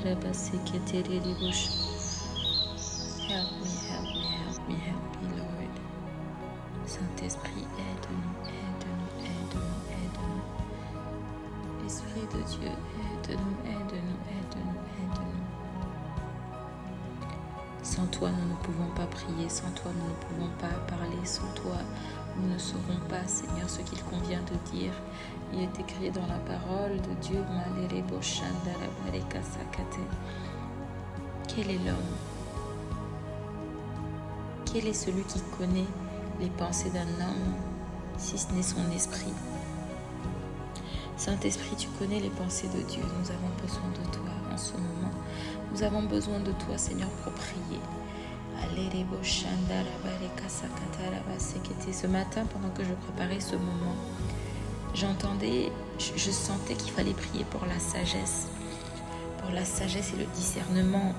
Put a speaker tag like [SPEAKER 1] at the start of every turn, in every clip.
[SPEAKER 1] Lord. Saint-Esprit, aide-nous, aide-nous, aide-nous, aide-nous. Esprit de Dieu, aide-nous, aide-nous, aide-nous, aide-nous. Sans toi, nous ne pouvons pas prier. Sans toi, nous ne pouvons pas parler. Sans toi, nous ne saurons pas, Seigneur, ce qu'il convient de dire. Il est écrit dans la parole de Dieu, quel est l'homme? Quel est celui qui connaît les pensées d'un homme, si ce n'est son esprit? Saint-Esprit, tu connais les pensées de Dieu. Nous avons besoin de toi en ce moment. Nous avons besoin de toi, Seigneur, pour prier. Ce matin, pendant que je préparais ce moment, je sentais qu'il fallait prier pour la sagesse et le discernement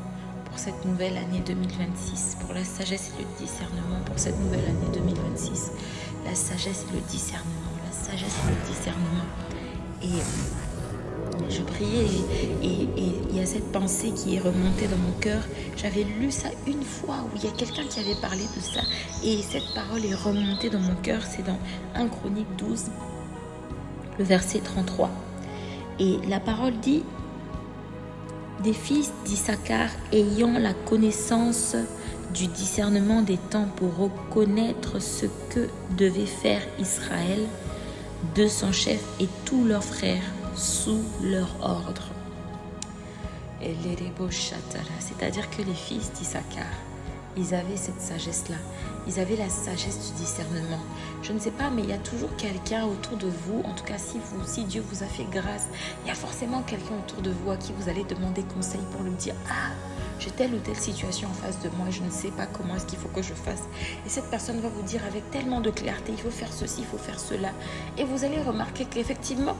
[SPEAKER 1] pour cette nouvelle année 2026, pour la sagesse et le discernement pour cette nouvelle année 2026, la sagesse et le discernement, et je priais et il y a cette pensée qui est remontée dans mon cœur. J'avais lu ça une fois où il y a quelqu'un qui avait parlé de ça et cette parole est remontée dans mon cœur. C'est dans 1 Chronique 12, le verset 33. Et la parole dit: des fils d'Issachar ayant la connaissance du discernement des temps pour reconnaître ce que devait faire Israël, 200 chefs et tous leurs frères sous leur ordre. C'est-à-dire que les fils d'Issachar, ils avaient cette sagesse-là. Ils avaient la sagesse du discernement. Je ne sais pas, mais il y a toujours quelqu'un autour de vous. En tout cas, si Dieu vous a fait grâce, il y a forcément quelqu'un autour de vous à qui vous allez demander conseil pour lui dire: ah, j'ai telle ou telle situation en face de moi, je ne sais pas comment est-ce qu'il faut que je fasse. Et cette personne va vous dire avec tellement de clarté: il faut faire ceci, il faut faire cela. Et vous allez remarquer qu'effectivement,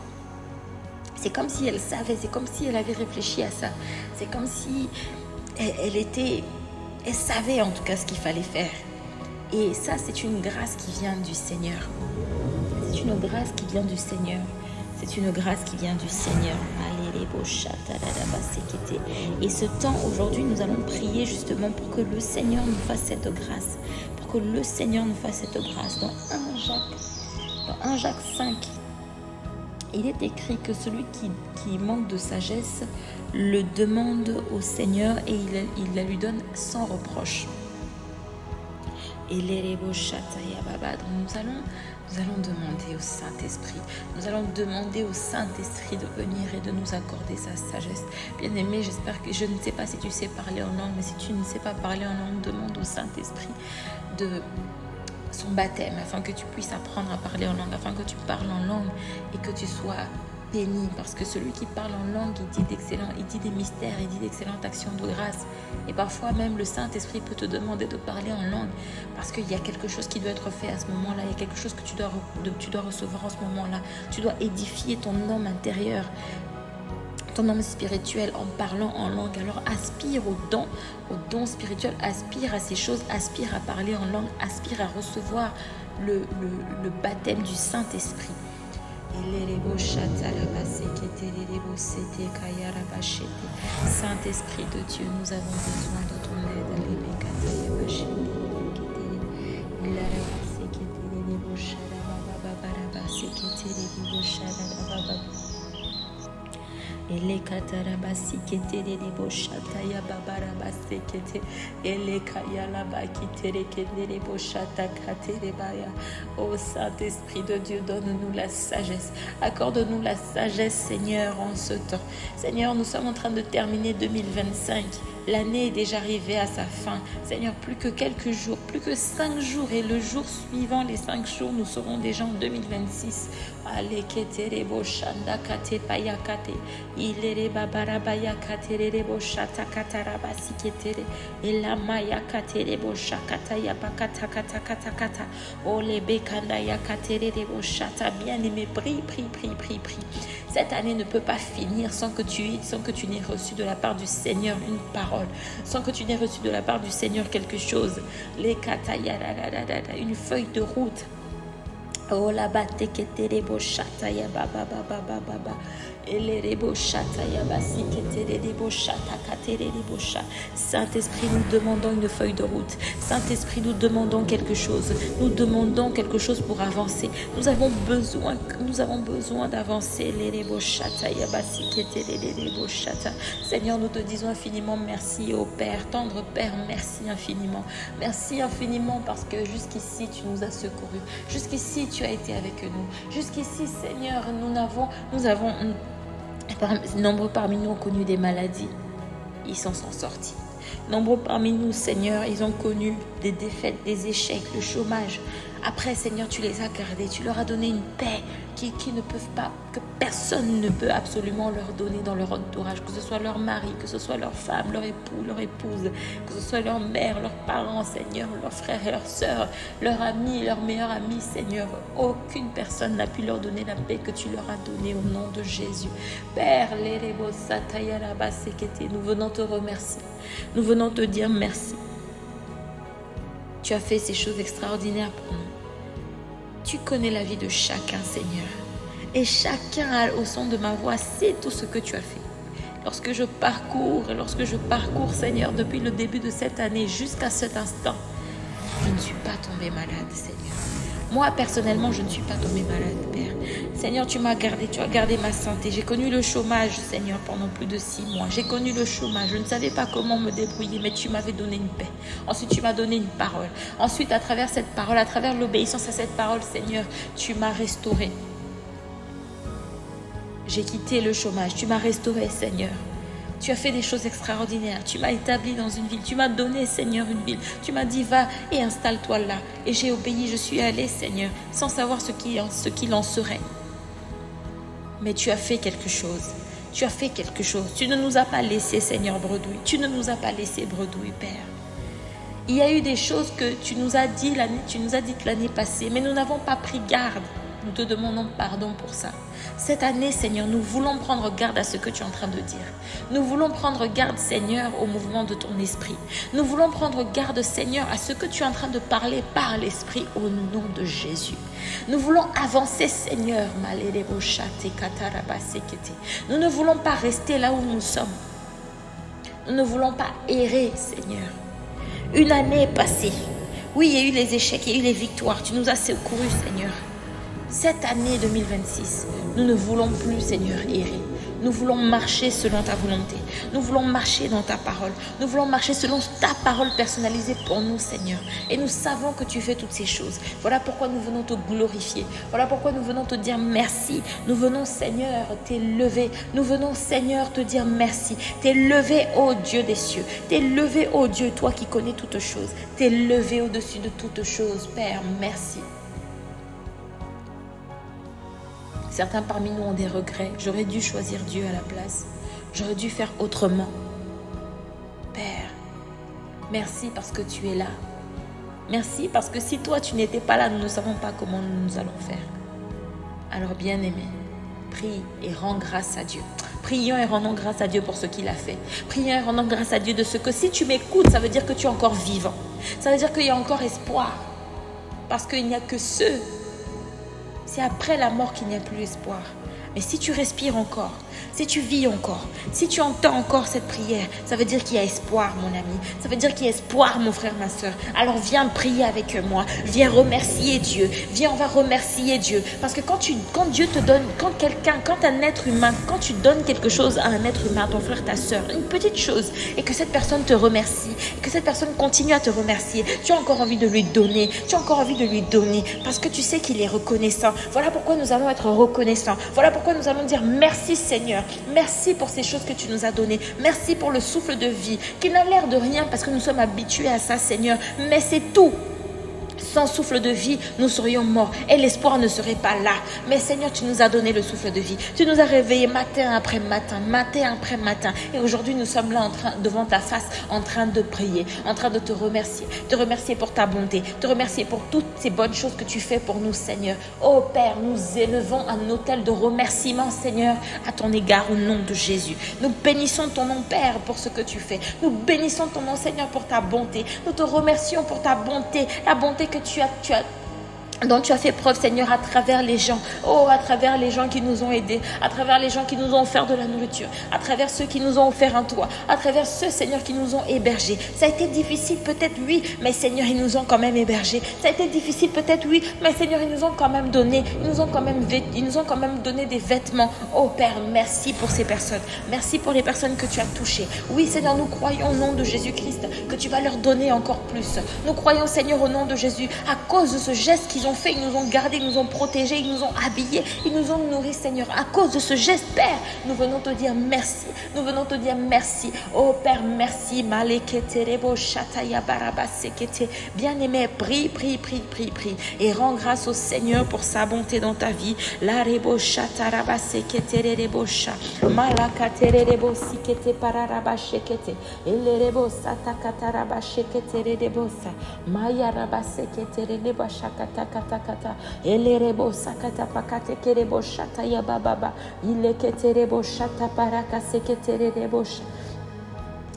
[SPEAKER 1] c'est comme si elle savait, c'est comme si elle avait réfléchi à ça. C'est comme si elle savait en tout cas ce qu'il fallait faire. Et ça, c'est une grâce qui vient du Seigneur. C'est une grâce qui vient du Seigneur. C'est une grâce qui vient du Seigneur. Et ce temps, aujourd'hui, nous allons prier justement pour que le Seigneur nous fasse cette grâce. Pour que le Seigneur nous fasse cette grâce. Dans 1 Jacques 5, il est écrit que celui qui manque de sagesse le demande au Seigneur et il la lui donne sans reproche. Et nous allons demander au Saint-Esprit. Nous allons demander au Saint-Esprit de venir et de nous accorder sa sagesse. Bien-aimé, j'espère que je ne sais pas si tu sais parler en langue, mais si tu ne sais pas parler en langue, demande au Saint-Esprit de son baptême, afin que tu puisses apprendre à parler en langue, afin que tu parles en langue et que tu sois béni, parce que celui qui parle en langue, il dit des mystères, il dit d'excellentes actions de grâce. Et parfois même le Saint-Esprit peut te demander de parler en langue, parce qu'il y a quelque chose qui doit être fait à ce moment-là, il y a quelque chose que tu dois recevoir en ce moment-là. Tu dois édifier ton homme intérieur, ton homme spirituel en parlant en langue. Alors aspire au don spirituel, aspire à ces choses, aspire à parler en langue, aspire à recevoir le baptême du Saint-Esprit. Saint-Esprit de Dieu, nous avons besoin de ton aide. Ele katarabasi ketere debo shataya babarabase kete ele kayala bakitere kendere bo shata katere baya. Oh Saint-Esprit de Dieu, donne-nous la sagesse. Accorde-nous la sagesse, Seigneur, en ce temps. Seigneur, nous sommes en train de terminer 2025. L'année est déjà arrivée à sa fin. Seigneur, plus que quelques jours, plus que 5 jours, et le jour suivant, les 5 jours, nous serons déjà en 2026. Aleketerebo shanda kate payakate ilere babarabaya katerebo shata katarabasi ketere elama yakaterebo shakata yapakata kata kata kata ole bekanda yakaterebo shata. Bien-aimé, prie. Cette année ne peut pas finir sans que tu n'aies reçu de la part du Seigneur une parole, sans que tu n'aies reçu de la part du Seigneur quelque chose, les kataya, une feuille de route. Oh la bate keterebo shata ya baba baba baba Saint-Esprit, nous demandons une feuille de route. Saint-Esprit, nous demandons quelque chose. Nous demandons quelque chose pour avancer. Nous avons besoin d'avancer. Seigneur, nous te disons infiniment merci, ô Père, tendre Père, merci infiniment. Merci infiniment parce que jusqu'ici, tu nous as secourus. Jusqu'ici, tu as été avec nous. Jusqu'ici, Seigneur, nous avons nombreux parmi nous ont connu des maladies. Ils s'en sont sortis. Nombreux parmi nous, Seigneur, ils ont connu des défaites, des échecs, le chômage. Après, Seigneur, tu les as gardés. Tu leur as donné une paix qui ne peuvent pas, que personne ne peut absolument leur donner dans leur entourage. Que ce soit leur mari, que ce soit leur femme, leur époux, leur épouse, que ce soit leur mère, leurs parents, Seigneur, leurs frères et leurs sœurs, leurs amis, leurs meilleurs amis, Seigneur. Aucune personne n'a pu leur donner la paix que tu leur as donnée au nom de Jésus. Père, nous venons te remercier. Nous venons te dire merci. Tu as fait ces choses extraordinaires pour nous. Tu connais la vie de chacun, Seigneur. Et chacun, au son de ma voix, sait tout ce que tu as fait. Lorsque je parcours, Seigneur, depuis le début de cette année jusqu'à cet instant, je ne suis pas tombée malade, Seigneur. Moi, personnellement, je ne suis pas tombée malade, Père. Seigneur, tu m'as gardé, tu as gardé ma santé. J'ai connu le chômage, Seigneur, pendant plus de 6 mois. J'ai connu le chômage. Je ne savais pas comment me débrouiller, mais tu m'avais donné une paix. Ensuite, tu m'as donné une parole. Ensuite, à travers cette parole, à travers l'obéissance à cette parole, Seigneur, tu m'as restauré. J'ai quitté le chômage. Tu m'as restauré, Seigneur. Tu as fait des choses extraordinaires. Tu m'as établi dans une ville. Tu m'as donné, Seigneur, une ville. Tu m'as dit, va et installe-toi là. Et j'ai obéi. Je suis allée, Seigneur, sans savoir ce qu'il en serait. Mais tu as fait quelque chose. Tu as fait quelque chose. Tu ne nous as pas laissé, Seigneur, bredouille. Tu ne nous as pas laissé bredouille, Père. Il y a eu des choses que tu nous as dites l'année passée, mais nous n'avons pas pris garde. Nous te demandons pardon pour ça. Cette année, Seigneur, nous voulons prendre garde à ce que tu es en train de dire. Nous voulons prendre garde, Seigneur, au mouvement de ton esprit. Nous voulons prendre garde, Seigneur, à ce que tu es en train de parler par l'esprit au nom de Jésus. Nous voulons avancer, Seigneur. Nous ne voulons pas rester là où nous sommes. Nous ne voulons pas errer, Seigneur. Une année est passée. Oui, il y a eu les échecs, il y a eu les victoires. Tu nous as secourus, Seigneur. Cette année 2026, nous ne voulons plus, Seigneur, errer. Nous voulons marcher selon ta volonté. Nous voulons marcher dans ta parole. Nous voulons marcher selon ta parole personnalisée pour nous, Seigneur. Et nous savons que tu fais toutes ces choses. Voilà pourquoi nous venons te glorifier. Voilà pourquoi nous venons te dire merci. Nous venons, Seigneur, t'élever. Nous venons, Seigneur, te dire merci. T'es levé, ô Dieu des cieux. T'es levé, ô Dieu, toi qui connais toutes choses. T'es levé au-dessus de toutes choses. Père, merci. Certains parmi nous ont des regrets. J'aurais dû choisir Dieu à la place. J'aurais dû faire autrement. Père, merci parce que tu es là. Merci parce que si toi tu n'étais pas là, nous ne savons pas comment nous allons faire. Alors bien-aimé, prie et rends grâce à Dieu. Prions et rendons grâce à Dieu pour ce qu'il a fait. Prions et rendons grâce à Dieu de ce que si tu m'écoutes, ça veut dire que tu es encore vivant. Ça veut dire qu'il y a encore espoir. Parce qu'il n'y a que ceux. C'est après la mort qu'il n'y a plus espoir. Mais si tu respires encore, si tu vis encore, si tu entends encore cette prière, ça veut dire qu'il y a espoir, mon ami. Ça veut dire qu'il y a espoir, mon frère, ma soeur. Alors viens prier avec moi. Viens remercier Dieu. Viens, on va remercier Dieu. Parce que quand Dieu te donne, quand un être humain, quand tu donnes quelque chose à un être humain, ton frère, ta soeur, une petite chose, et que cette personne te remercie, et que cette personne continue à te remercier, tu as encore envie de lui donner. Tu as encore envie de lui donner. Parce que tu sais qu'il est reconnaissant. Voilà pourquoi nous allons être reconnaissants. Voilà pourquoi nous allons dire merci Seigneur, merci pour ces choses que tu nous as données, merci pour le souffle de vie, qui n'a l'air de rien parce que nous sommes habitués à ça Seigneur, mais c'est tout. Sans souffle de vie, nous serions morts et l'espoir ne serait pas là. Mais Seigneur, tu nous as donné le souffle de vie. Tu nous as réveillés matin après matin, matin après matin. Et aujourd'hui, nous sommes là devant ta face, en train de prier, en train de te remercier pour ta bonté, te remercier pour toutes ces bonnes choses que tu fais pour nous, Seigneur. Oh Père, nous élevons un autel de remerciement, Seigneur, à ton égard au nom de Jésus. Nous bénissons ton nom, Père, pour ce que tu fais. Nous bénissons ton nom, Seigneur, pour ta bonté. Nous te remercions pour ta bonté, la bonté que tu as dont tu as fait preuve, Seigneur, à travers les gens. Oh, à travers les gens qui nous ont aidés, à travers les gens qui nous ont offert de la nourriture, à travers ceux qui nous ont offert un toit, à travers ceux, Seigneur, qui nous ont hébergés. Ça a été difficile peut-être, oui, mais Seigneur, ils nous ont quand même hébergés. Ça a été difficile peut-être, oui, mais Seigneur, ils nous ont quand même donné, ils nous ont quand même donné des vêtements. Oh Père, merci pour ces personnes. Merci pour les personnes que tu as touchées. Oui, Seigneur, nous croyons au nom de Jésus-Christ que tu vas leur donner encore plus. Nous croyons, Seigneur, au nom de Jésus, à cause de ce geste qu'ils ont fait, ils nous ont gardés, ils nous ont protégés, ils nous ont habillés, ils nous ont nourris, Seigneur. À cause de ce geste, Père, nous venons te dire merci. Nous venons te dire merci. Oh Père, merci. Bien-aimé, prie. Et rends grâce au Seigneur pour sa bonté dans ta vie. La rebo chataraba sekete rebo sha. Malakatere rebo sikete pararaba shekete. Ele rebo satakataraba shekete rebo sa. Maya raba sekete rebo shakata kata kata. Ele rebo sakata pakate kerebo shata ya baba. Ile kete rebo shata paraka sekete rebo sha.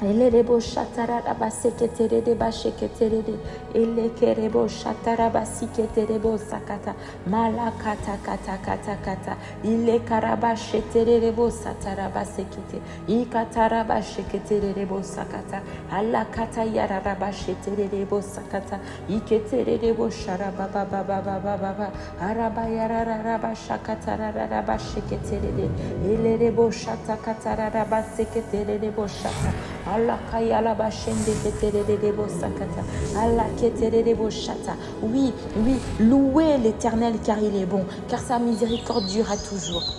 [SPEAKER 1] Elebo shataraba seketere de basheketere de elekerebo shataraba siketerebo sakata malakata kata kata kata ilekaraba sheterebo sataraba sekete ikataraba sheketerebo sakata alakata yararaba sheterebo sakata iketerebo sharaba baba baba baba araba yararaba shakatararaba sheketere elebo shatakatararaba seketerebo shata Allah kayala bashende keterebo sakata. Allah keterebo shata. Oui, louez l'Éternel car il est bon, car sa miséricorde durera toujours.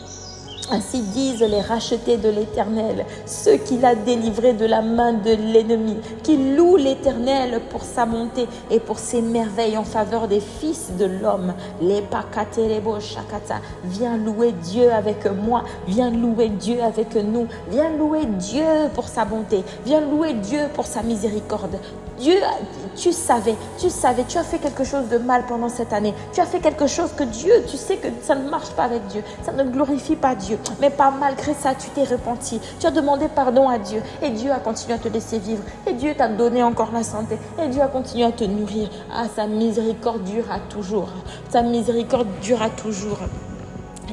[SPEAKER 1] Ainsi disent les rachetés de l'Éternel, ceux qu'il a délivrés de la main de l'ennemi, qui louent l'Éternel pour sa bonté et pour ses merveilles en faveur des fils de l'homme. Les pakaterebo shakata, viens louer Dieu avec moi, viens louer Dieu avec nous, viens louer Dieu pour sa bonté, viens louer Dieu pour sa miséricorde. Dieu, tu savais, tu as fait quelque chose de mal pendant cette année. Tu as fait quelque chose que Dieu, tu sais que ça ne marche pas avec Dieu. Ça ne glorifie pas Dieu. Mais pas malgré ça, tu t'es repenti. Tu as demandé pardon à Dieu. Et Dieu a continué à te laisser vivre. Et Dieu t'a donné encore la santé. Et Dieu a continué à te nourrir. Ah, sa miséricorde durera toujours. Sa miséricorde durera toujours.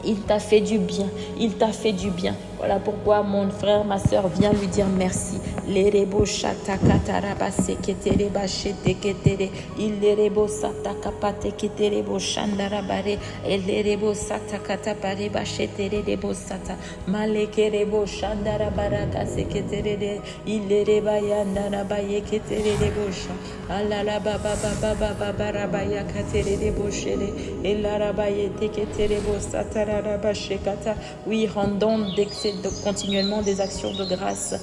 [SPEAKER 1] Il t'a fait du bien. Il t'a fait du bien. Voilà pourquoi mon frère, ma soeur, viens lui dire merci. Lerebo shata kataraba seketereba shete ketere. Ilerebo sata kapate keterebo shandarabare. Elerebo sata katapareba sheterebo sata. Malekerebo shandarabaraka seketere. Ilereba yandaraba yeketerebo sha. Alala baba baba baba barabaya katerebo shere. Elaraba yeteketerebo sataraba shekata. Oui, rendons continuellement des actions de grâce.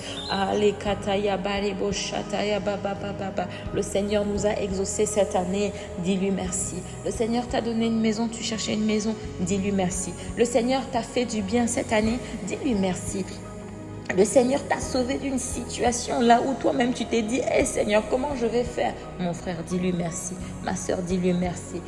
[SPEAKER 1] Le Seigneur nous a exaucés cette année, dis-lui merci. Le Seigneur t'a donné une maison, tu cherchais une maison, dis-lui merci. Le Seigneur t'a fait du bien cette année, dis-lui merci. Le Seigneur t'a sauvé d'une situation là où toi-même tu t'es dit « Hey Seigneur, comment je vais faire ?» Mon frère, dis-lui merci. Ma soeur, dis-lui merci.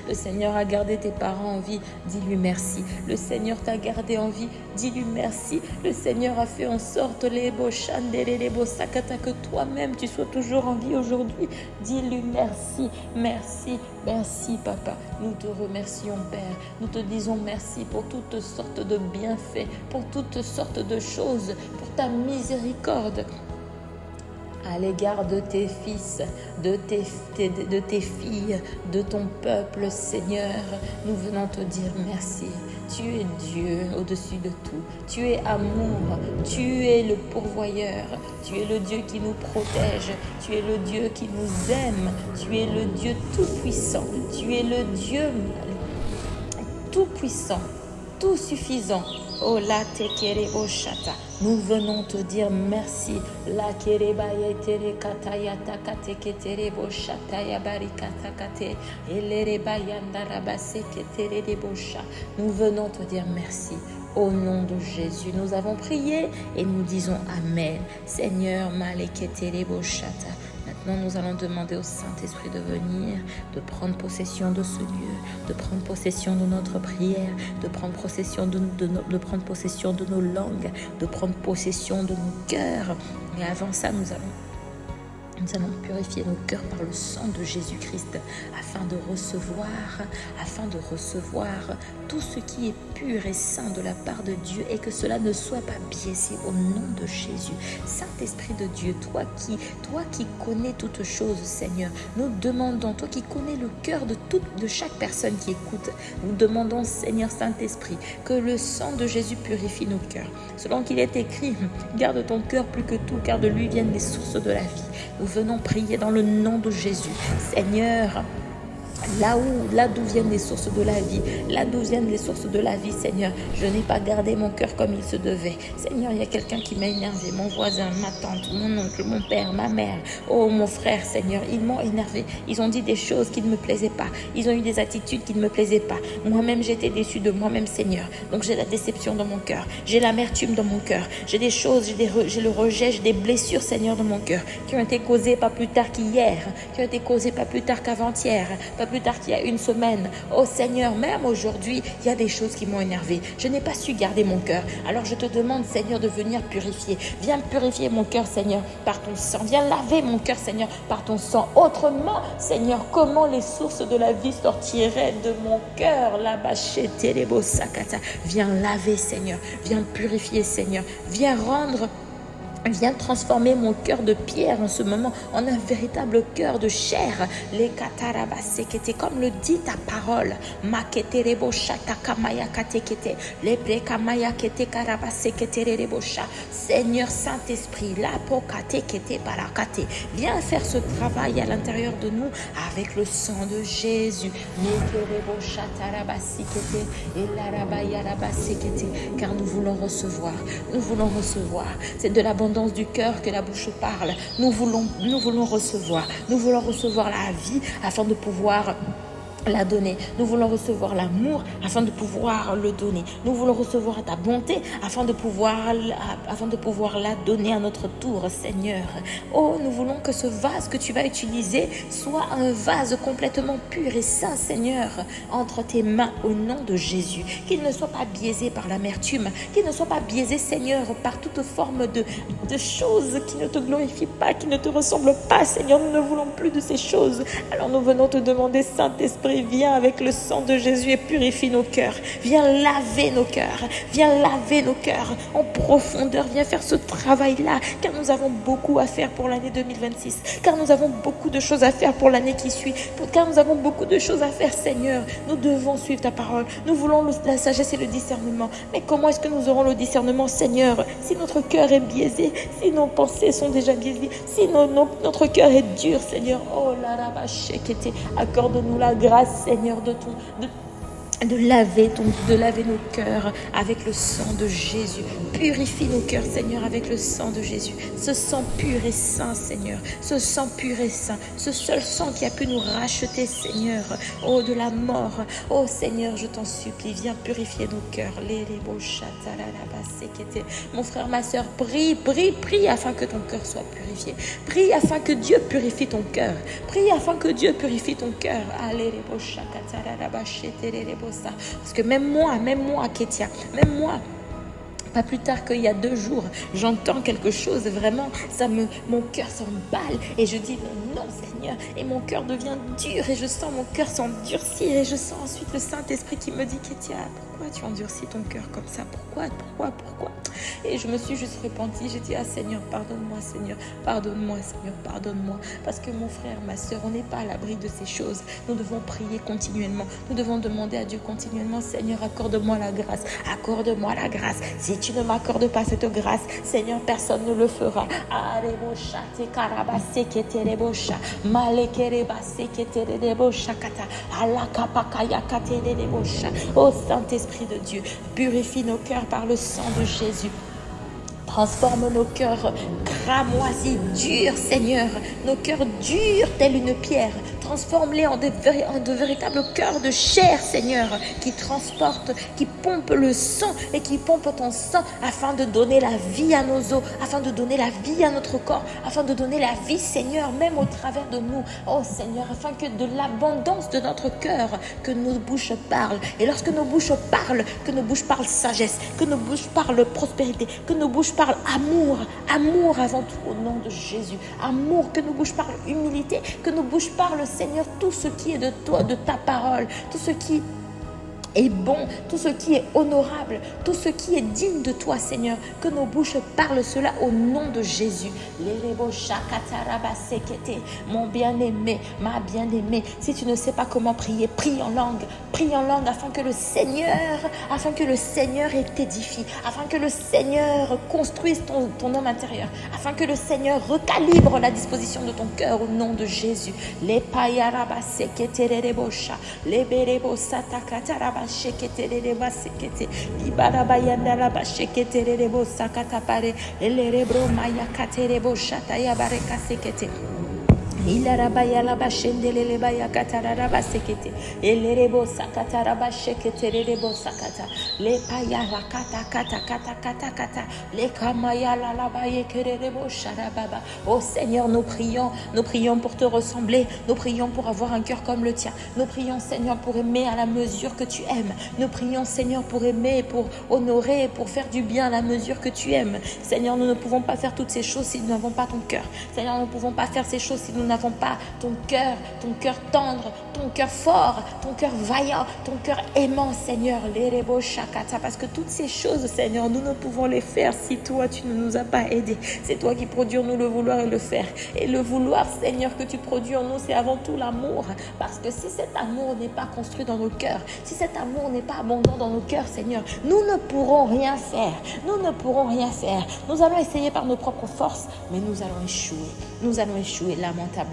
[SPEAKER 1] Le Seigneur a gardé tes parents en vie, dis-lui merci. Le Seigneur t'a gardé en vie, dis-lui merci. Le Seigneur a fait en sorte que toi-même tu sois toujours en vie aujourd'hui. Dis-lui merci, merci, merci Papa. Nous te remercions Père. Nous te disons merci pour toutes sortes de bienfaits, pour toutes sortes de choses, pour ta miséricorde à l'égard de tes fils, de tes filles, de ton peuple, Seigneur. Nous venons te dire merci. Tu es Dieu au-dessus de tout. Tu es amour. Tu es le pourvoyeur. Tu es le Dieu qui nous protège. Tu es le Dieu qui nous aime. Tu es le Dieu tout-puissant. Tu es le Dieu tout-puissant, tout-suffisant. Oh la tekerebo shata. Nous venons te dire merci. La kerebaye tere kataya takate keterebo shata ya barikata kate elerebayanda rabase keterebo sha. Nous venons te dire merci. Au nom de Jésus, nous avons prié et nous disons Amen. Seigneur, maleketerebo shata. Maintenant, nous allons demander au Saint-Esprit de venir, de prendre possession de ce lieu, de prendre possession de notre prière, de prendre possession de prendre possession de nos langues, de prendre possession de nos cœurs. Et avant ça, nous allons Nous allons purifier nos cœurs par le sang de Jésus-Christ afin de recevoir tout ce qui est pur et saint de la part de Dieu et que cela ne soit pas biaisé au nom de Jésus. Saint-Esprit de Dieu, toi qui connais toutes choses, Seigneur, nous demandons, toi qui connais le cœur de chaque personne qui écoute, nous demandons, Seigneur Saint-Esprit, que le sang de Jésus purifie nos cœurs. Selon qu'il est écrit, garde ton cœur plus que tout, car de lui viennent les sources de la vie. Nous venons prier dans le nom de Jésus. Seigneur, là d'où viennent les sources de la vie, Seigneur, je n'ai pas gardé mon cœur comme il se devait. Seigneur, il y a quelqu'un qui m'a énervé, mon voisin, ma tante, mon oncle, mon père, ma mère, oh mon frère, Seigneur, ils m'ont énervé. Ils ont dit des choses qui ne me plaisaient pas. Ils ont eu des attitudes qui ne me plaisaient pas. Moi-même, j'étais déçue de moi-même, Seigneur. Donc j'ai la déception dans mon cœur. J'ai l'amertume dans mon cœur. J'ai des choses, j'ai le rejet, j'ai des blessures, Seigneur, dans mon cœur, qui ont été causées pas plus tard qu'hier, qui ont été causées pas plus tard qu'avant-hier, plus tard qu'il y a une semaine. Oh Seigneur, même aujourd'hui, il y a des choses qui m'ont énervé. Je n'ai pas su garder mon cœur. Alors je te demande, Seigneur, de venir purifier. Viens purifier mon cœur, Seigneur, par ton sang. Viens laver mon cœur, Seigneur, par ton sang. Autrement, Seigneur, comment les sources de la vie sortiraient de mon cœur? Viens laver, Seigneur. Viens purifier, Seigneur. Viens transformer mon cœur de pierre en ce moment en un véritable cœur de chair. Les katarabassekete, comme le dit ta parole. Maketerebo shatakamaya katekete. Les brekamaya kete karabasekete rebosha. Seigneur Saint-Esprit, la pokatekete barakate. Viens faire ce travail à l'intérieur de nous avec le sang de Jésus. Mekerebo shatarabasikete et larabayarabasekete. Car nous voulons recevoir. C'est de l'abondance du cœur que la bouche parle. Nous voulons recevoir la vie afin de pouvoir la donner. Nous voulons recevoir l'amour afin de pouvoir le donner. Nous voulons recevoir ta bonté afin de pouvoir la donner à notre tour, Seigneur. Oh, nous voulons que ce vase que tu vas utiliser soit un vase complètement pur et saint, Seigneur, entre tes mains au nom de Jésus. Qu'il ne soit pas biaisé par l'amertume, qu'il ne soit pas biaisé, Seigneur, par toute forme de choses qui ne te glorifient pas, qui ne te ressemblent pas, Seigneur. Nous ne voulons plus de ces choses. Alors nous venons te demander, Saint-Esprit, viens avec le sang de Jésus et purifie nos cœurs. Viens laver nos cœurs. En profondeur. Viens faire ce travail-là, car nous avons beaucoup à faire pour l'année 2026. Car nous avons beaucoup de choses à faire pour l'année qui suit. Car nous avons beaucoup de choses à faire, Seigneur. Nous devons suivre ta parole. Nous voulons la sagesse et le discernement. Mais comment est-ce que nous aurons le discernement, Seigneur, si notre cœur est biaisé, si nos pensées sont déjà biaisées, si notre cœur est dur, Seigneur. Oh là là, accorde-nous la grâce, Seigneur, de laver nos cœurs avec le sang de Jésus. Purifie nos cœurs, Seigneur, avec le sang de Jésus. Ce sang pur et saint, Seigneur. Ce sang pur et saint. Ce seul sang qui a pu nous racheter, Seigneur. Oh, de la mort. Oh, Seigneur, je t'en supplie, viens purifier nos cœurs. Mon frère, ma soeur, prie afin que ton cœur soit purifié. Prie afin que Dieu purifie ton cœur. Prie afin que Dieu purifie ton cœur. Parce que même moi, Kétia, même moi, pas plus tard qu'il y a 2 jours, j'entends quelque chose, vraiment, mon cœur s'emballe et je dis non, Seigneur, et mon cœur devient dur et je sens mon cœur s'endurcir et je sens ensuite le Saint-Esprit qui me dit, Kétia, pourquoi tu endurcis ton cœur comme ça? Pourquoi? Et je me suis juste repentie, j'ai dit, Seigneur, pardonne-moi, Seigneur, parce que mon frère, ma soeur, on n'est pas à l'abri de ces choses. Nous devons prier continuellement, nous devons demander à Dieu continuellement, Seigneur, accorde-moi la grâce. Si tu ne m'accordes pas cette grâce, Seigneur, personne ne le fera. Oh Saint-Esprit de Dieu, purifie nos cœurs par le sang de Jésus. Transforme nos cœurs cramoisis, durs, Seigneur. Nos cœurs durs tels une pierre. transforme-les en de véritables cœurs de chair, Seigneur, qui transportent, qui pompent le sang et qui pompent ton sang afin de donner la vie à nos os, afin de donner la vie à notre corps, afin de donner la vie, Seigneur, même au travers de nous. Oh Seigneur, afin que de l'abondance de notre cœur, que nos bouches parlent. Et lorsque nos bouches parlent, que nos bouches parlent sagesse, que nos bouches parlent prospérité, que nos bouches parlent amour, amour avant tout au nom de Jésus. Amour, que nos bouches parlent humilité, que nos bouches parlent, Seigneur, tout ce qui est de toi, de ta parole, tout ce qui est bon, tout ce qui est honorable, tout ce qui est digne de toi, Seigneur, que nos bouches parlent cela au nom de Jésus. Mon bien-aimé, ma bien-aimée, si tu ne sais pas comment prier, prie en langue afin que le Seigneur t'édifie, afin que le Seigneur construise ton homme intérieur, afin que le Seigneur recalibre la disposition de ton cœur au nom de Jésus. Les sheketereba sekete ibarabayanda la basheketerebo sakatapare elerebro maya katerebo shataya bareka sekete Ilarabaya la bashendele baya katarara basekete elerebo sakata rabashekete rebo sakata le paya la kata le kamaya la baye kerebo sharababa. Oh Seigneur, nous prions pour te ressembler, nous prions pour avoir un cœur comme le tien, nous prions Seigneur pour aimer à la mesure que tu aimes, nous prions Seigneur pour aimer, pour honorer, pour faire du bien à la mesure que tu aimes. Seigneur, nous ne pouvons pas faire toutes ces choses si nous n'avons pas ton cœur. Seigneur, nous ne pouvons pas faire ces choses si nous n'avons pas ton cœur tendre, ton cœur fort, ton cœur vaillant, ton cœur aimant, Seigneur, l'erebo shakata, parce que toutes ces choses, Seigneur, nous ne pouvons les faire si toi, tu ne nous as pas aidés. C'est toi qui produis en nous le vouloir et le faire. Et le vouloir, Seigneur, que tu produis en nous, c'est avant tout l'amour, parce que si cet amour n'est pas construit dans nos cœurs, si cet amour n'est pas abondant dans nos cœurs, Seigneur, nous ne pourrons rien faire. Nous allons essayer par nos propres forces, mais nous allons échouer lamentablement.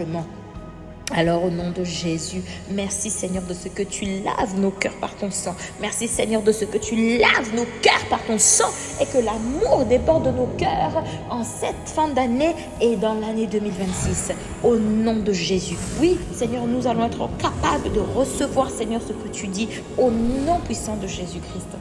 [SPEAKER 1] Alors au nom de Jésus, merci Seigneur de ce que tu laves nos cœurs par ton sang. Merci Seigneur de ce que tu laves nos cœurs par ton sang et que l'amour déborde de nos cœurs en cette fin d'année et dans l'année 2026. Au nom de Jésus. Oui Seigneur, nous allons être capables de recevoir Seigneur ce que tu dis au nom puissant de Jésus-Christ.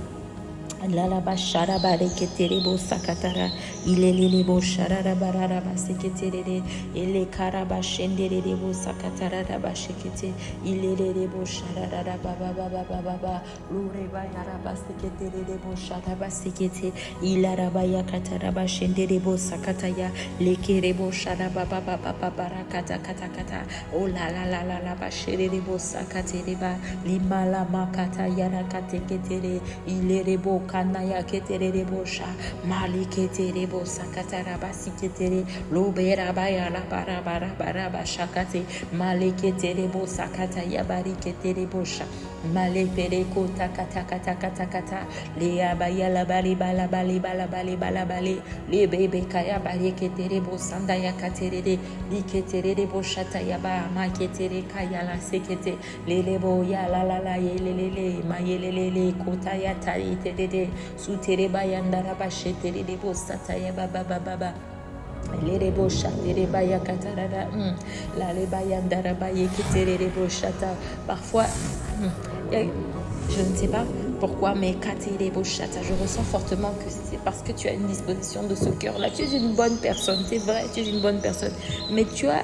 [SPEAKER 1] Lalaba sharabare keterebo sakatara ilelelebo shararabaraba seketerere ele karaba shenderebo sakatara raba shekete ilelelebo shararaba baba lureba yaraba seketerebo sharaba sekete ilaraba yakataraba shenderebo sakataya lekerebo sharaba baba barakata kata oh la ba sherebo sakatereba limala makata yarakate ketere ilerebo kanaya ketere bosha mali ketere bosa katara basi ketere lobera baya la bara shakate mali ketere bosa kataya bari ketere bosha male pere kota kata le abaya la bali bala le bebe kaya bari ketere bosanda ya katere li ketere bosha tayaba ma ketere kaya la sekete le boya la yelele mayelele kota ya tari tede sutere bayandara bashetere de bosata ya baba lerebo shatere baya katarara la le bayandara baye ketere de boshata parfois je ne sais pas pourquoi, mais katere boshata, je ressens fortement que c'est parce que tu as une disposition de ce cœur-là. Tu es une bonne personne, c'est vrai, tu es une bonne personne, mais tu as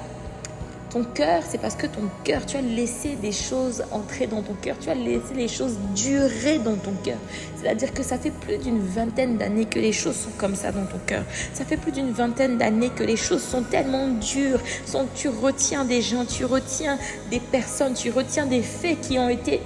[SPEAKER 1] ton cœur, c'est parce que ton cœur, tu as laissé des choses entrer dans ton cœur, tu as laissé les choses durer dans ton cœur. C'est-à-dire que ça fait plus d'une vingtaine d'années que les choses sont comme ça dans ton cœur. Ça fait plus d'une vingtaine d'années que les choses sont tellement dures. Tu retiens des gens, tu retiens des personnes, tu retiens des faits qui ont été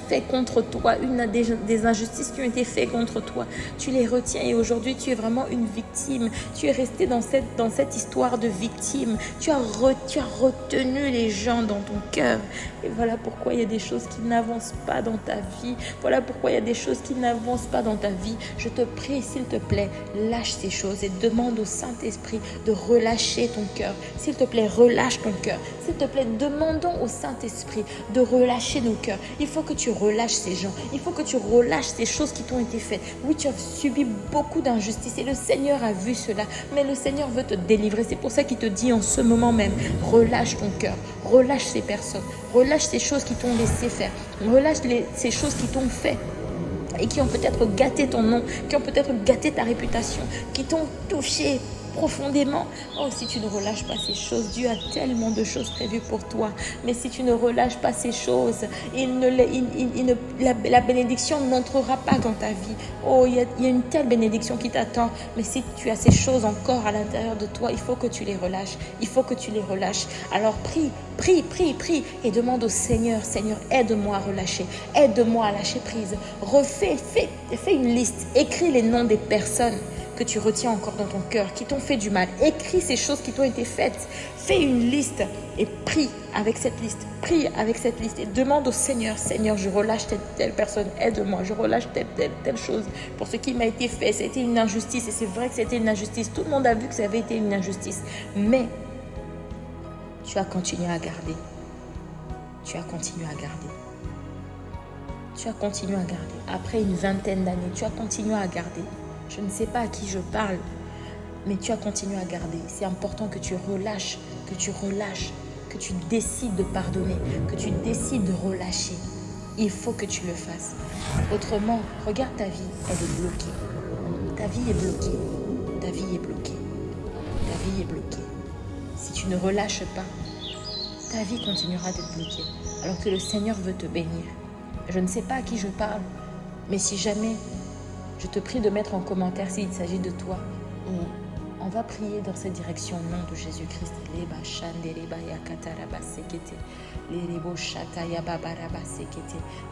[SPEAKER 1] faits contre toi, des injustices qui ont été faites contre toi. Tu les retiens et aujourd'hui, tu es vraiment une victime. Tu es resté dans cette histoire de victime. Tu as retenu les gens dans ton cœur. Et voilà pourquoi il y a des choses qui n'avancent pas dans ta vie. Voilà pourquoi il y a des choses qui n'avancent pas dans ta vie. Je te prie, s'il te plaît, lâche ces choses et demande au Saint-Esprit de relâcher ton cœur. S'il te plaît, relâche ton cœur. S'il te plaît, demandons au Saint-Esprit de relâcher nos cœurs Il faut que tu relâches ces gens. Il faut que tu relâches ces choses qui t'ont été faites. Oui, tu as subi beaucoup d'injustice et le Seigneur a vu cela. Mais le Seigneur veut te délivrer. C'est pour ça qu'il te dit en ce moment même, relâche ton cœur. Relâche ces personnes. Relâche ces choses qui t'ont laissé faire. Relâche ces choses qui t'ont fait et qui ont peut-être gâté ton nom, qui ont peut-être gâté ta réputation, qui t'ont touché profondément. Oh, si tu ne relâches pas ces choses, Dieu a tellement de choses prévues pour toi. Mais si tu ne relâches pas ces choses, la bénédiction n'entrera pas dans ta vie. Oh, il y a une telle bénédiction qui t'attend. Mais si tu as ces choses encore à l'intérieur de toi, il faut que tu les relâches. Il faut que tu les relâches. Alors prie et demande au Seigneur, Seigneur, aide-moi à relâcher. Aide-moi à lâcher prise. Fais une liste. Écris les noms des personnes que tu retiens encore dans ton cœur, qui t'ont fait du mal. Écris ces choses qui t'ont été faites. Fais une liste et prie avec cette liste. Prie avec cette liste et demande au Seigneur, Seigneur, je relâche telle personne, aide-moi, je relâche telle chose pour ce qui m'a été fait. C'était une injustice et c'est vrai que c'était une injustice. Tout le monde a vu que ça avait été une injustice. Mais tu as continué à garder. Tu as continué à garder. Tu as continué à garder. Après une vingtaine d'années, tu as continué à garder. Je ne sais pas à qui je parle, mais tu as continué à garder. C'est important que tu relâches, que tu décides de pardonner, que tu décides de relâcher. Il faut que tu le fasses. Autrement, regarde ta vie, elle est bloquée. Ta vie est bloquée. Ta vie est bloquée. Ta vie est bloquée. Si tu ne relâches pas, ta vie continuera d'être bloquée. Alors que le Seigneur veut te bénir. Je ne sais pas à qui je parle, mais si jamais... Je te prie de mettre en commentaire s'il s'agit de toi. Et on va prier dans cette direction au nom de Jésus-Christ.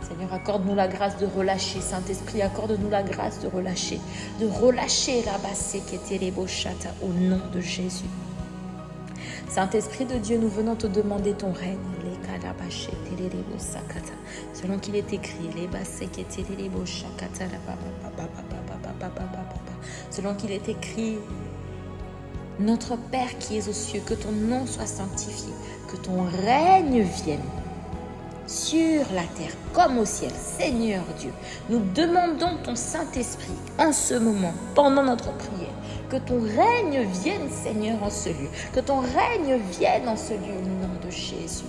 [SPEAKER 1] Seigneur, accorde-nous la grâce de relâcher. Saint-Esprit, accorde-nous la grâce de relâcher. De relâcher au nom de Jésus. Saint-Esprit de Dieu, nous venons te demander ton règne. Selon qu'il est écrit, selon qu'il est écrit, notre Père qui es aux cieux, que ton nom soit sanctifié, que ton règne vienne sur la terre comme au ciel. Seigneur Dieu, nous demandons ton Saint-Esprit en ce moment, pendant notre prière, que ton règne vienne, Seigneur, en ce lieu, que ton règne vienne en ce lieu, au nom de Jésus.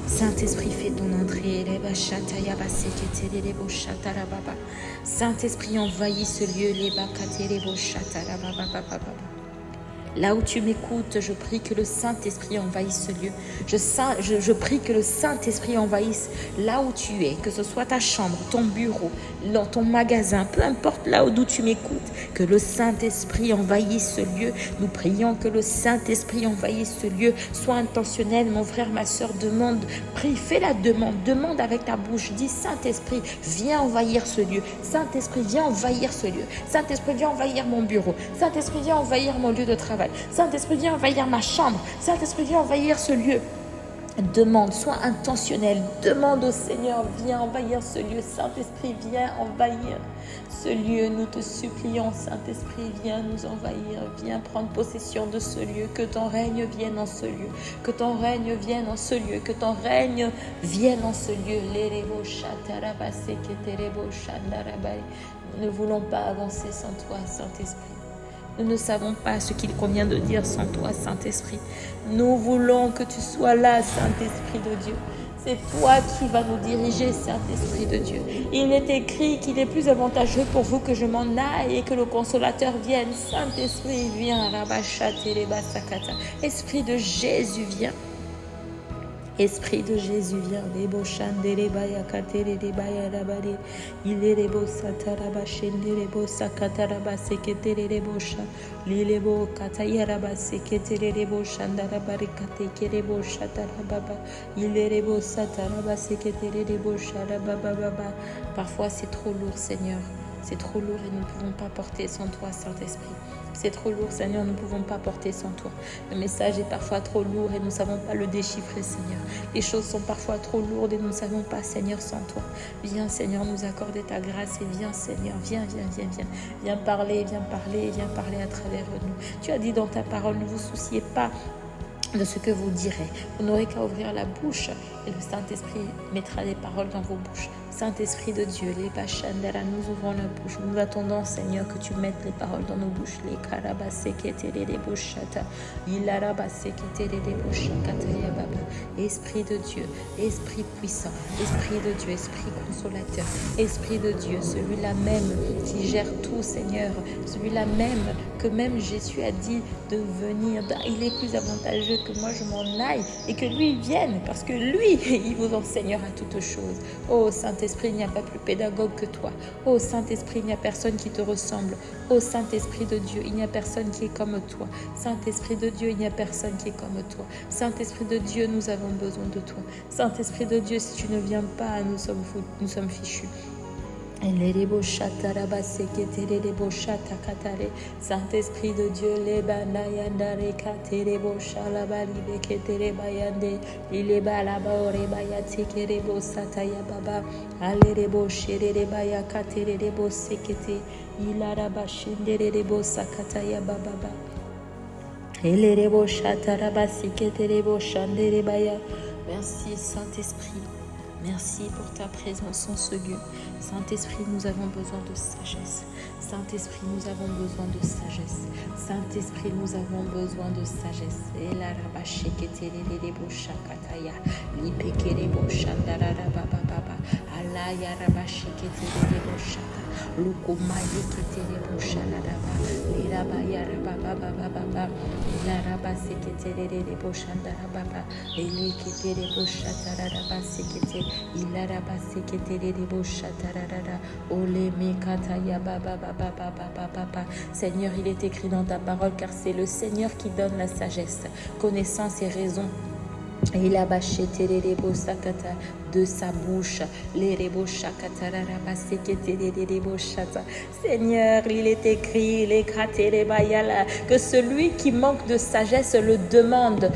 [SPEAKER 1] Saint-Esprit, fais ton entrée. Saint-Esprit, envahis ce lieu. Là où tu m'écoutes, je prie que le Saint-Esprit envahisse ce lieu. Je prie que le Saint-Esprit envahisse là où tu es, que ce soit ta chambre, ton bureau, dans ton magasin, peu importe là d'où tu m'écoutes, que le Saint-Esprit envahisse ce lieu. Nous prions que le Saint-Esprit envahisse ce lieu. Sois intentionnel, mon frère, ma soeur, demande, prie, fais la demande avec ta bouche. Dis, Saint-Esprit, viens envahir ce lieu. Saint-Esprit, viens envahir ce lieu. Saint-Esprit, viens envahir mon bureau. Saint-Esprit, viens envahir mon lieu de travail. Saint-Esprit, viens envahir ma chambre. Saint-Esprit, viens envahir ce lieu. Demande, sois intentionnel. Demande au Seigneur, viens envahir ce lieu. Saint-Esprit, viens envahir ce lieu. Nous te supplions, Saint-Esprit, viens nous envahir. Viens prendre possession de ce lieu. Que ton règne vienne en ce lieu. Que ton règne vienne en ce lieu. Que ton règne vienne en ce lieu. Nous ne voulons pas avancer sans toi, Saint-Esprit. Nous ne savons pas ce qu'il convient de dire sans toi, Saint-Esprit. Nous voulons que tu sois là, Saint-Esprit de Dieu. C'est toi qui vas nous diriger, Saint-Esprit de Dieu. Il est écrit qu'il est plus avantageux pour vous que je m'en aille et que le Consolateur vienne. Saint-Esprit, viens. Esprit de Jésus, viens. Esprit de Jésus, viens. Parfois c'est trop lourd, Seigneur. C'est trop lourd et nous ne pouvons pas porter sans toi, Saint-Esprit. C'est trop lourd, Seigneur, nous ne pouvons pas porter sans toi. Le message est parfois trop lourd et nous ne savons pas le déchiffrer, Seigneur. Les choses sont parfois trop lourdes et nous ne savons pas, Seigneur, sans toi. Viens, Seigneur, nous accorder ta grâce et viens, Seigneur, viens. Viens parler à travers nous. Tu as dit dans ta parole, ne vous souciez pas de ce que vous direz. Vous n'aurez qu'à ouvrir la bouche et le Saint-Esprit mettra les paroles dans vos bouches. Saint-Esprit de Dieu, les Bachandara, nous ouvrons la bouche. Nous attendons, Seigneur, que tu mettes les paroles dans nos bouches. Les Karabasekete, les Boshata, Ilarabasekete, les Boshakata, Yababa. Esprit de Dieu, Esprit puissant, Esprit de Dieu, Esprit consolateur, Esprit de Dieu, celui-là même qui gère tout, Seigneur, celui-là même que même Jésus a dit de venir. Il est plus avantageux que moi je m'en aille et que lui vienne, parce que lui, il vous enseignera toutes choses. Oh Saint-Esprit, il n'y a pas plus pédagogue que toi. Oh Saint-Esprit, il n'y a personne qui te ressemble. Oh Saint-Esprit de Dieu, il n'y a personne qui est comme toi. Saint-Esprit de Dieu, il n'y a personne qui est comme toi. Saint-Esprit de Dieu, nous avons besoin de toi. Saint-Esprit de Dieu, si tu ne viens pas, nous sommes fichus. Saint-Esprit de Dieu, les banayandare katerebo shalabali beketere bayande ileba labaore bayate kerebo sataya baba alerebo sherere baya katerebo sekete ilaraba shenderebo sakataya baba elerebo shataraba seketerebo shandere baya. Merci Saint-Esprit. Merci pour ta présence en ce lieu. Saint-Esprit, nous avons besoin de sagesse. Saint-Esprit, nous avons besoin de sagesse. Saint-Esprit, nous avons besoin de sagesse. Et la rabashekete boshakataya, lipekere boshandara baba baba, alaya rabashekete boshaka, lukumaye kete boshanaraba, lirabaya baba baba baba, la rabasekete boshandara baba, elekete boshatara rabasekete. Seigneur, il est écrit dans ta parole, car c'est le Seigneur qui donne la sagesse, connaissance et raison. Il a bâché de sa bouche, Seigneur, il est écrit que celui qui manque de sagesse le demande.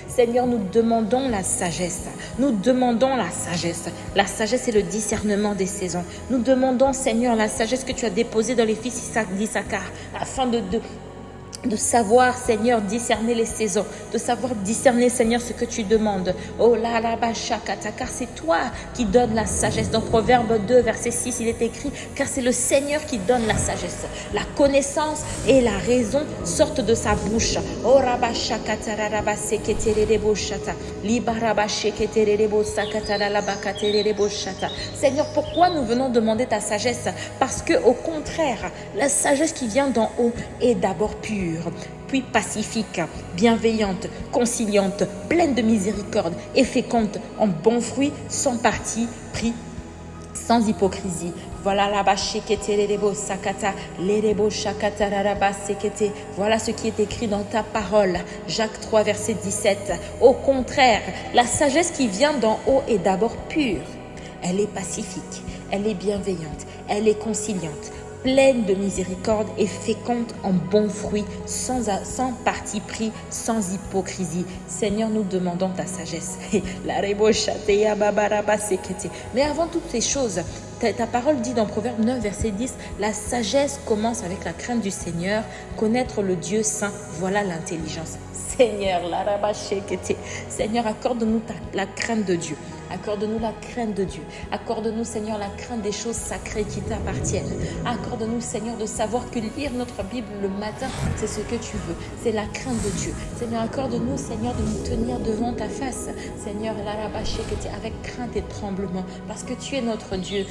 [SPEAKER 1] Seigneur, nous demandons la sagesse. Nous demandons la sagesse. La sagesse est le discernement des saisons. Nous demandons, Seigneur, la sagesse que tu as déposée dans les fils d'Issachar, afin de savoir, Seigneur, discerner les saisons, de savoir discerner, Seigneur, ce que tu demandes. Oh là là, car c'est toi qui donnes la sagesse. Dans Proverbe 2, verset 6, il est écrit, car c'est le Seigneur qui donne la sagesse. La connaissance et la raison sortent de sa bouche. Oh Seigneur, pourquoi nous venons demander ta sagesse? Parce que, au contraire, la sagesse qui vient d'en haut est d'abord pure, puis pacifique, bienveillante, conciliante, pleine de miséricorde et féconde en bons fruits, sans parti pris, sans hypocrisie. Voilà la sakata, voilà ce qui est écrit dans ta parole. Jacques 3, verset 17. Au contraire, la sagesse qui vient d'en haut est d'abord pure. Elle est pacifique, elle est bienveillante, elle est conciliante, pleine de miséricorde et féconde en bons fruits, sans parti pris, sans hypocrisie. Seigneur, nous demandons ta sagesse. Mais avant toutes ces choses, ta parole dit dans Proverbe 9, verset 10, la sagesse commence avec la crainte du Seigneur, connaître le Dieu saint, voilà l'intelligence. Seigneur, accorde-nous la crainte de Dieu. Accorde-nous la crainte de Dieu. Accorde-nous, Seigneur, la crainte des choses sacrées qui t'appartiennent. Accorde-nous, Seigneur, de savoir que lire notre Bible le matin, c'est ce que tu veux. C'est la crainte de Dieu. Seigneur, accorde-nous, Seigneur, de nous tenir devant ta face. Seigneur, avec crainte et tremblement, parce que tu es notre Dieu.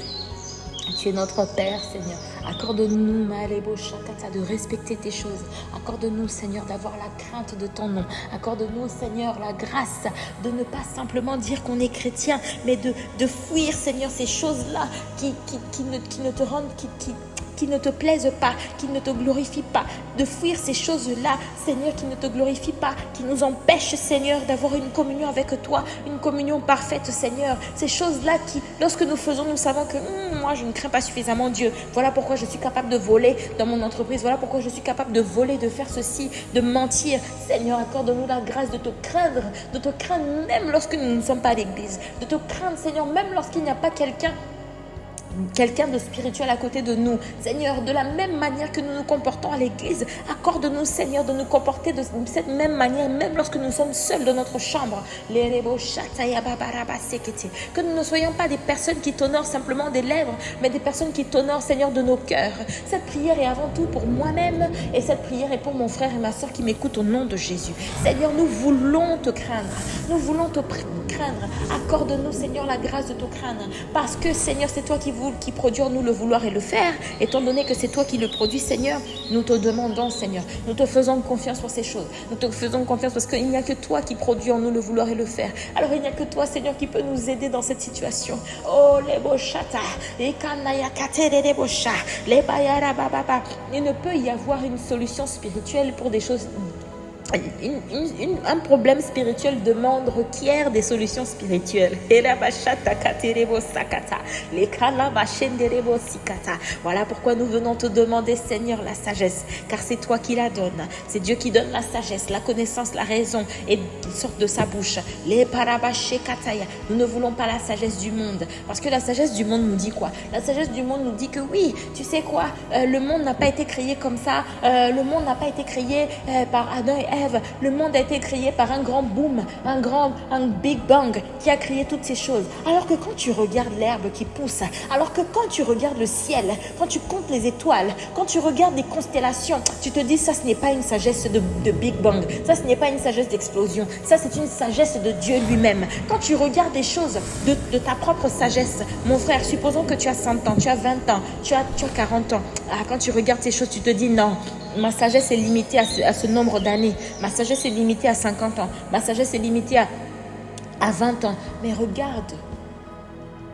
[SPEAKER 1] Tu es notre Père, Seigneur. Accorde-nous, Malebo Shakata, de respecter tes choses. Accorde-nous, Seigneur, d'avoir la crainte de ton nom. Accorde-nous, Seigneur, la grâce de ne pas simplement dire qu'on est chrétien, mais de fuir, Seigneur, ces choses-là qui ne te rendent, qui ne te plaisent pas, qui ne te glorifient pas, de fuir ces choses-là, Seigneur, qui ne te glorifient pas, qui nous empêchent, Seigneur, d'avoir une communion avec toi, une communion parfaite, Seigneur. Ces choses-là qui, lorsque nous faisons, nous savons que moi, je ne crains pas suffisamment Dieu. Voilà pourquoi je suis capable de voler dans mon entreprise. Voilà pourquoi je suis capable de voler, de faire ceci, de mentir. Seigneur, accorde-nous la grâce de te craindre même lorsque nous ne sommes pas à l'église, de te craindre, Seigneur, même lorsqu'il n'y a pas quelqu'un de spirituel à côté de nous. Seigneur, de la même manière que nous nous comportons à l'église, accorde-nous, Seigneur, de nous comporter de cette même manière, même lorsque nous sommes seuls dans notre chambre. Que nous ne soyons pas des personnes qui t'honorent simplement des lèvres, mais des personnes qui t'honorent, Seigneur, de nos cœurs. Cette prière est avant tout pour moi-même et cette prière est pour mon frère et ma soeur qui m'écoutent au nom de Jésus. Seigneur, nous voulons te craindre. Nous voulons te craindre. Accorde-nous, Seigneur, la grâce de te craindre. Parce que, Seigneur, c'est toi qui produit en nous le vouloir et le faire. Étant donné que c'est toi qui le produis, Seigneur, nous te demandons, Seigneur, nous te faisons confiance pour ces choses. Nous te faisons confiance parce qu'il n'y a que toi qui produis en nous le vouloir et le faire. Alors il n'y a que toi, Seigneur, qui peut nous aider dans cette situation. Oh, les bochata, les kanayakate, les bocha, les bayara bababa. Il ne peut y avoir une solution spirituelle pour des choses. Un problème spirituel requiert des solutions spirituelles. Voilà pourquoi nous venons te demander, Seigneur, la sagesse, car c'est toi qui la donnes. C'est Dieu qui donne la sagesse, la connaissance, la raison, et ils sortent de sa bouche. Nous ne voulons pas la sagesse du monde, parce que la sagesse du monde nous dit quoi? La sagesse du monde nous dit que oui, tu sais quoi, le monde n'a pas été créé comme ça, le monde n'a pas été créé par Adam et Ève. Le monde a été créé par un grand boom, un big bang qui a créé toutes ces choses. Alors que quand tu regardes l'herbe qui pousse, alors que quand tu regardes le ciel, quand tu comptes les étoiles, quand tu regardes les constellations, tu te dis ça, ce n'est pas une sagesse de big bang, ça, ce n'est pas une sagesse d'explosion, ça, c'est une sagesse de Dieu lui-même. Quand tu regardes les choses de ta propre sagesse, mon frère, supposons que tu as 100 ans, tu as 20 ans, tu as 40 ans. Quand tu regardes ces choses, tu te dis non. Ma sagesse est limitée à ce nombre d'années. Ma sagesse est limitée à 50 ans. Ma sagesse est limitée à 20 ans. Mais regarde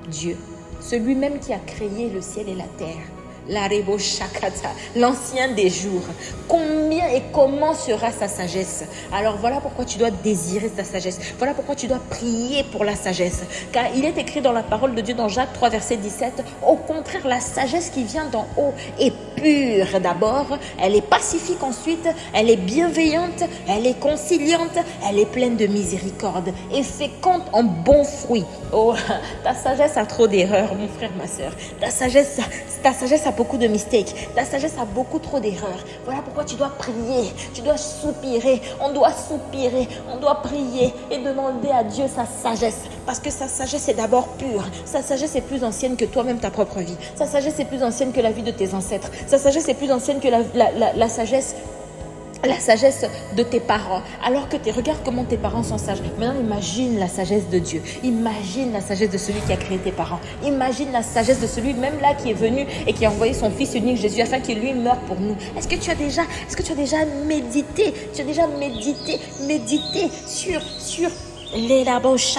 [SPEAKER 1] Dieu, celui même qui a créé le ciel et la terre. L'arebo Shakata, l'ancien des jours. Combien et comment sera sa sagesse? Alors voilà pourquoi tu dois désirer sa sagesse. Voilà pourquoi tu dois prier pour la sagesse. Car il est écrit dans la parole de Dieu dans Jacques 3 verset 17. Au contraire, la sagesse qui vient d'en haut est pure d'abord. Elle est pacifique ensuite. Elle est bienveillante. Elle est conciliante. Elle est pleine de miséricorde et féconde en bons fruits. Oh, ta sagesse a trop d'erreurs, mon frère, ma soeur. Ta sagesse a beaucoup de mistakes. Ta sagesse a beaucoup trop d'erreurs. Voilà pourquoi tu dois prier. Tu dois soupirer. On doit soupirer. On doit prier et demander à Dieu sa sagesse. Parce que sa sagesse est d'abord pure. Sa sagesse est plus ancienne que toi-même ta propre vie. Sa sagesse est plus ancienne que la vie de tes ancêtres. Sa sagesse est plus ancienne que la sagesse de tes parents. Alors que regarde comment tes parents sont sages. Maintenant, imagine la sagesse de Dieu. Imagine la sagesse de celui qui a créé tes parents. Imagine la sagesse de celui même là qui est venu et qui a envoyé son fils unique Jésus afin qu'il lui meure pour nous. Est-ce que tu as déjà médité? Tu as déjà médité sur est-ce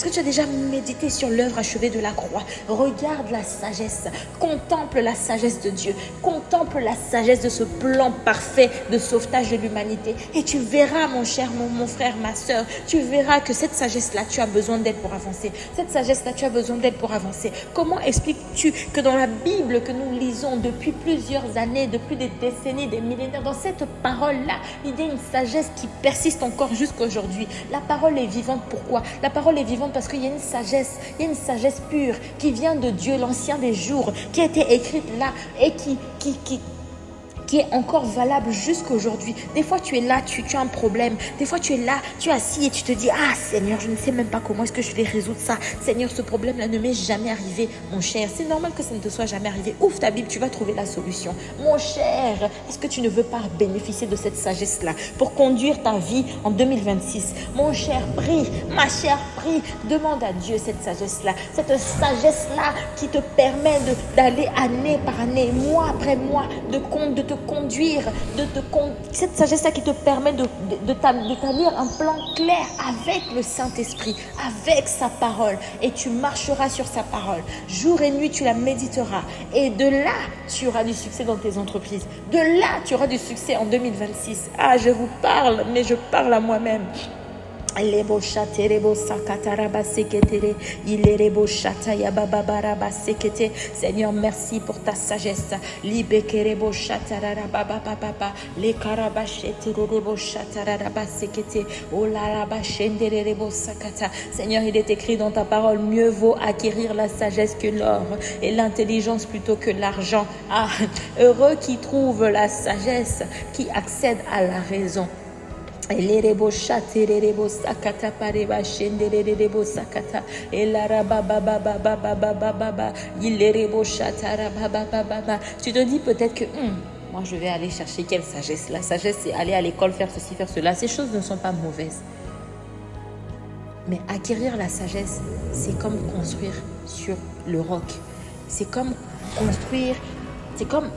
[SPEAKER 1] que tu as déjà médité sur l'œuvre achevée de la croix? Regarde la sagesse, contemple la sagesse de Dieu, contemple la sagesse de ce plan parfait de sauvetage de l'humanité et tu verras, mon cher, mon frère, ma soeur, tu verras que cette sagesse-là, tu as besoin d'aide pour avancer. Cette sagesse-là, tu as besoin d'aide pour avancer. Comment expliques-tu que dans la Bible que nous lisons depuis plusieurs années, depuis des décennies, des millénaires, dans cette parole-là, il y a une sagesse qui persiste encore jusqu'à aujourd'hui. La parole est vivante. Pourquoi? La parole est vivante parce qu'il y a une sagesse pure qui vient de Dieu, l'ancien des jours, qui a été écrite là et qui qui est encore valable jusqu'aujourd'hui. Des fois, tu es là, tu as un problème. Des fois, tu es là, tu es assis et tu te dis, ah Seigneur, je ne sais même pas comment est-ce que je vais résoudre ça. Seigneur, ce problème-là ne m'est jamais arrivé. Mon cher, c'est normal que ça ne te soit jamais arrivé. Ouvre ta Bible, tu vas trouver la solution. Mon cher, est-ce que tu ne veux pas bénéficier de cette sagesse-là pour conduire ta vie en 2026? Mon cher, prie. Ma chère, prie. Demande à Dieu cette sagesse-là. Cette sagesse-là qui te permet d'aller année par année, mois après mois, de te conduire, cette sagesse-là qui te permet d'établir un plan clair avec le Saint-Esprit, avec sa parole, et tu marcheras sur sa parole. Jour et nuit, tu la méditeras, et de là, tu auras du succès dans tes entreprises. De là, tu auras du succès en 2026. Ah, je vous parle, mais je parle à moi-même. Seigneur, merci pour ta sagesse. Seigneur, il est écrit dans ta parole, mieux vaut acquérir la sagesse que l'or et l'intelligence plutôt que l'argent. Ah, heureux qui trouve la sagesse, qui accède à la raison. Elerebo shaterebo sakata pareba shenderebo sakata elaraba baba baba baba baba ilerebo shatara baba baba. Tu te dis peut-être que moi je vais aller chercher quelle sagesse? La sagesse c'est aller à l'école, faire ceci, faire cela. Ces choses ne sont pas mauvaises. Mais acquérir la sagesse, c'est comme construire sur le roc. C'est comme construire, c'est comme...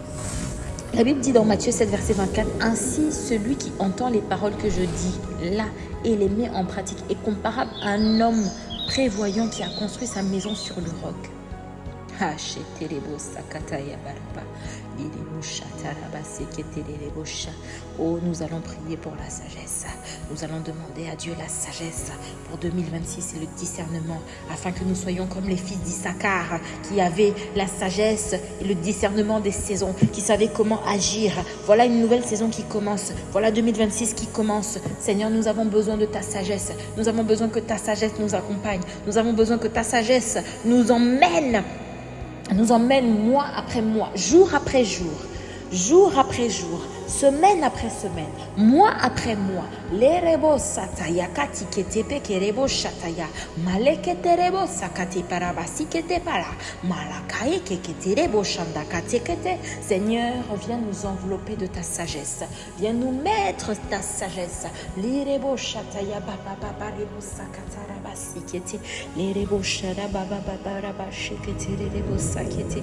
[SPEAKER 1] La Bible dit dans Matthieu 7, verset 24, « Ainsi, celui qui entend les paroles que je dis là et les met en pratique est comparable à un homme prévoyant qui a construit sa maison sur le roc. » Oh, nous allons prier pour la sagesse. Nous allons demander à Dieu la sagesse pour 2026 et le discernement, afin que nous soyons comme les fils d'Issachar qui avaient la sagesse et le discernement des saisons, qui savaient comment agir. Voilà une nouvelle saison qui commence. Voilà 2026 qui commence. Seigneur, nous avons besoin de ta sagesse. Nous avons besoin que ta sagesse nous accompagne. Nous avons besoin que ta sagesse nous emmène mois après mois, jour après jour, jour après jour, semaine après semaine, mois après mois. Lerebo sataya kati ketepe kerebo shataya maleketerebo sakate parabasi kete para malakaye keketerebo shanda katekete. Seigneur, viens nous envelopper de ta sagesse, viens nous mettre ta sagesse. Lerebo shataya baba baba rebo sakatara basi kete lerebo shara baba baba raba shekete lerebo sakete.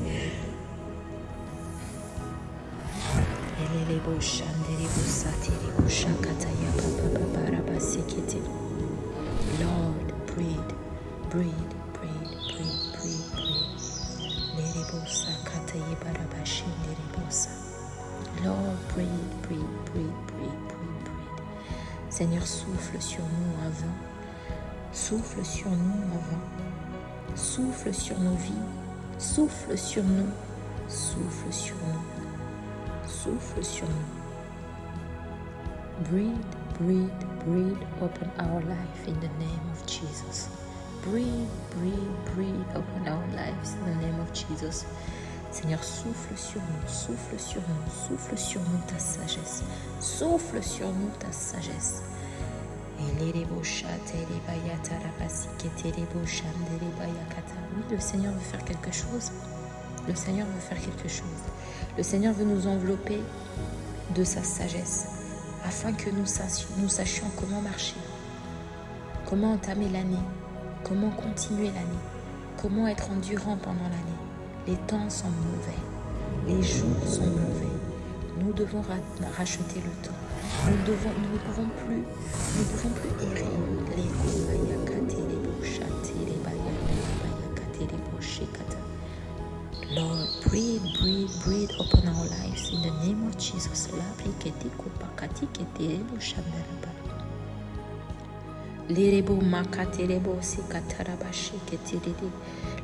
[SPEAKER 1] Lord, breathe. Lord, breathe. Seigneur, souffle sur nous avant. Souffle sur nous avant. Souffle sur nos vies. Souffle sur nous. Souffle sur nous. Souffle sur nous. Breathe upon our life in the name of Jesus. Breathe upon our lives in the name of Jesus. Seigneur, souffle sur nous ta sagesse. Souffle sur nous ta sagesse. Oui, le Seigneur veut faire quelque chose. Le Seigneur veut nous envelopper de sa sagesse afin que nous sachions comment marcher, comment entamer l'année, comment continuer l'année, comment être endurant pendant l'année. Les temps sont mauvais, les jours sont mauvais. Nous devons racheter le temps. Nous ne pouvons plus errer. Lord, breathe upon our lives in the name of Jesus. Lerebo makaterebo sikataraba sheketerede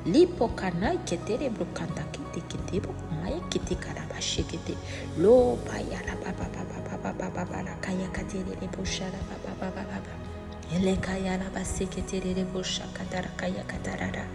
[SPEAKER 1] lipo kanai keterebo kantakite ketebo maya kete karaba shekete lo bayala baba la kaya katerebo shara baba ele kaya la baseketerebo shakatara kaya katarara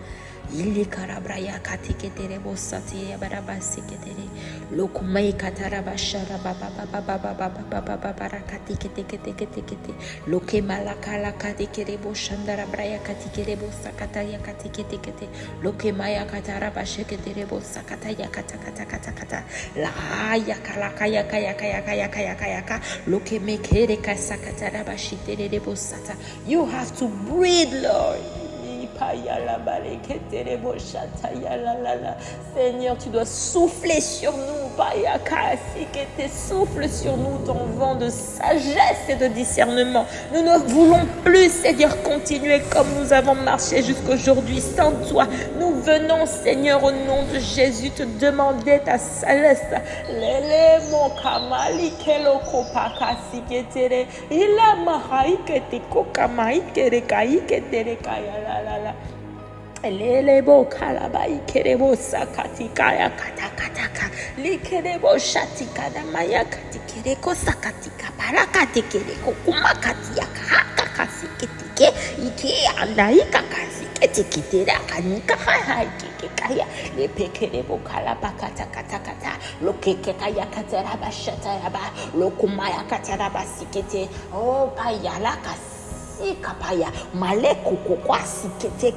[SPEAKER 1] Ili karabraya katiketere bosati yabarabasi ketere. Lokumai katarabashara baba baba baba baba baba baba katikete kete kete kete. Loke malakala katikere boshandara braya katikere bosakata ya katikete kete. Loke maya katarabashe ketere bosakata ya kata kata kata kata. La ya kala kaya kaya kaya kaya kaya kaya ka. Loke mekere kasakatarabashi tere bosata. You have to breathe, Lord. Seigneur, tu dois souffler sur nous. Souffle sur nous ton vent de sagesse et de discernement. Nous ne voulons plus, Seigneur, continuer comme nous avons marché jusqu'aujourd'hui sans toi. Nous venons, Seigneur, au nom de Jésus, te demander ta sagesse. Lelebo kalabai kerebo sakati kaya kata kata ka likerebo shatika na maya kati kereko sakati kapara kati kereko kumakati yakaka kasiketike ike andai kakasi ketikitera kanika hai kike kaya lepekerebo kalaba kata kata kata lokeke kaya katara bashata yaba lokumaya katara basikete oh payala kasi kapaya maleko kokwasi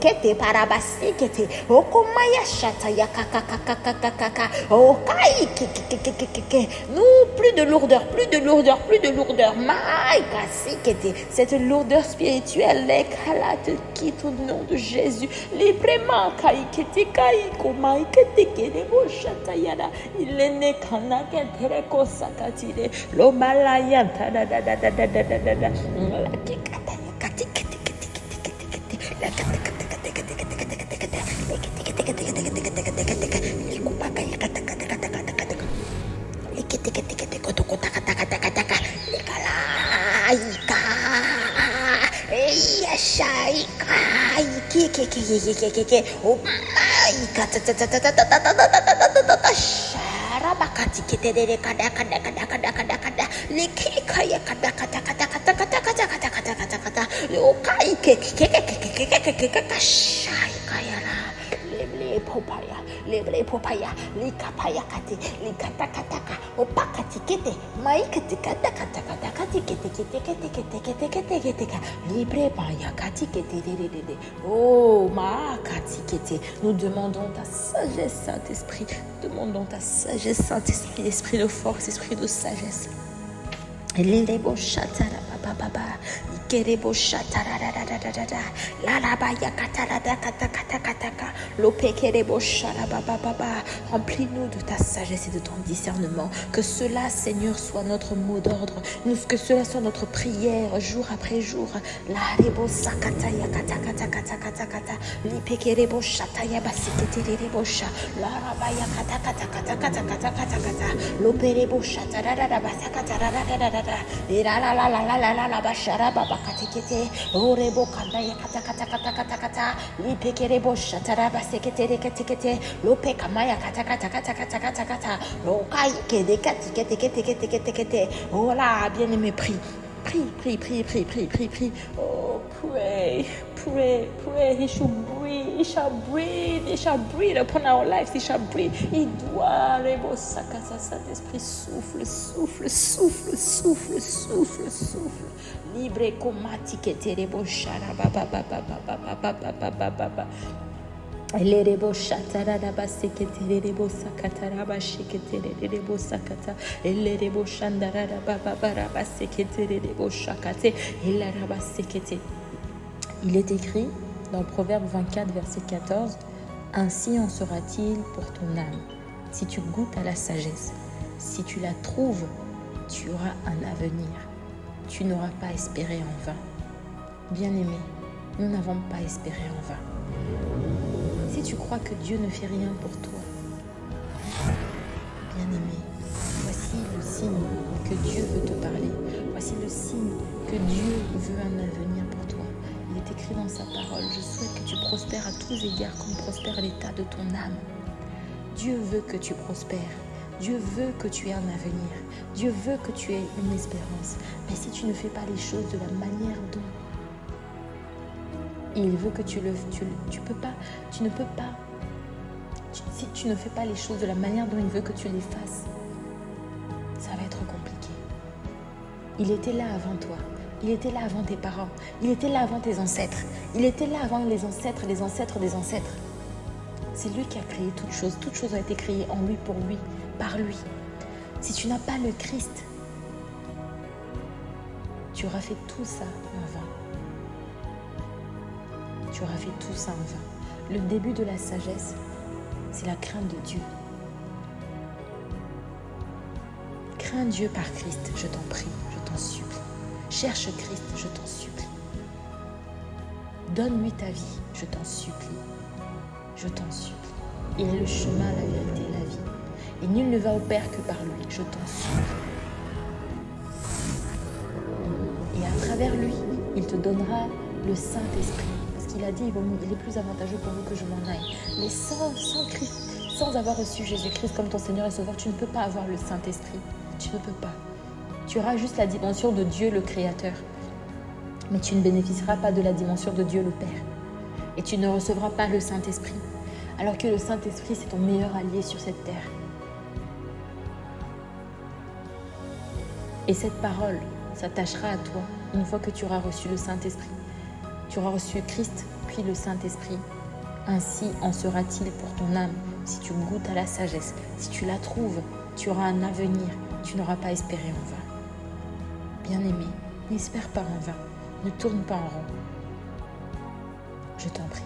[SPEAKER 1] kete parabasi kete okomaya shata ya kaka okai keke nous plus de lourdeur mai kasi kete cette lourdeur spirituelle les kala te quitte au nom de Jésus librement kai kete kai komai kete bo shata yada ilene kana kete ko sakatire lo malaya da Bakati ketere kada leki kaya kada lokai shai kaya la leble popaya likapaya kati likata opakati kete maikati kata kete libre paya kati kete oh ma kati kete nous demandons ta sagesse Saint-Esprit demandons ta sagesse Saint-Esprit esprit de force esprit de sagesse les beaux chatara baba ikerebo chatara la la baya katara kata lopekerebo chatara baba remplis-nous de ta sagesse et de ton discernement que cela Seigneur soit notre mot d'ordre que cela soit notre prière jour après jour la rebo sakata ya kata lipekerebo chataya basiketerebo cha la rabaya kata loperebo chatara basakata la bashara baba katikete orebo kanda ya kata lipekerebo shatara basekete ketekete lope kamaya kata lokai kede katikete voilà bien-aimé prie oh pray he shall breathe upon our lives he shall breathe il doit rebo sakasa Saint-Esprit souffle libre komati keterebo shara baba Elerebo shatara baseketerebo sakatara basheketerebo sakata elerebo shandara baba baseketerebo shakate elara basekete. Il est écrit dans Proverbe 24 verset 14 ainsi en sera-t-il pour ton âme si tu goûtes à la sagesse si tu la trouves tu auras un avenir tu n'auras pas espéré en vain. Bien-aimé, nous n'avons pas espéré en vain. Si tu crois que Dieu ne fait rien pour toi, bien-aimé, voici le signe que Dieu veut te parler. Voici le signe que Dieu veut un avenir pour toi. Il est écrit dans sa parole, je souhaite que tu prospères à tous égards comme prospère l'état de ton âme. Dieu veut que tu prospères. Dieu veut que tu aies un avenir. Dieu veut que tu aies une espérance. Mais si tu ne fais pas les choses de la manière dont Et il veut que tu peux pas, tu ne peux pas. Si tu ne fais pas les choses de la manière dont il veut que tu les fasses, ça va être compliqué. Il était là avant toi. Il était là avant tes parents. Il était là avant tes ancêtres. Il était là avant les ancêtres, des ancêtres. C'est lui qui a créé toutes choses. Toutes choses ont été créées en lui, pour lui, par lui. Si tu n'as pas le Christ, tu auras fait tout ça en vain. Tu auras fait tout ça en vain. Le début de la sagesse, c'est la crainte de Dieu. Crains Dieu par Christ, je t'en prie, je t'en supplie. Cherche Christ, je t'en supplie. Donne-lui ta vie, je t'en supplie. Je t'en supplie. Il est le chemin, la vérité et la vie. Et nul ne va au Père que par lui, je t'en supplie. Et à travers lui, il te donnera le Saint-Esprit. Parce qu'il a dit, il est plus avantageux pour vous que je m'en aille. Mais sans Christ, sans avoir reçu Jésus-Christ comme ton Seigneur et Sauveur, tu ne peux pas avoir le Saint-Esprit. Tu ne peux pas. Tu auras juste la dimension de Dieu le Créateur. Mais tu ne bénéficieras pas de la dimension de Dieu le Père. Et tu ne recevras pas le Saint-Esprit. Alors que le Saint-Esprit, c'est ton meilleur allié sur cette terre. Et cette parole s'attachera à toi une fois que tu auras reçu le Saint-Esprit. Tu auras reçu Christ, puis le Saint-Esprit. Ainsi en sera-t-il pour ton âme. Si tu goûtes à la sagesse, si tu la trouves, tu auras un avenir. Tu n'auras pas espéré en vain. Bien-aimé, n'espère pas en vain. Ne tourne pas en rond. Je t'en prie.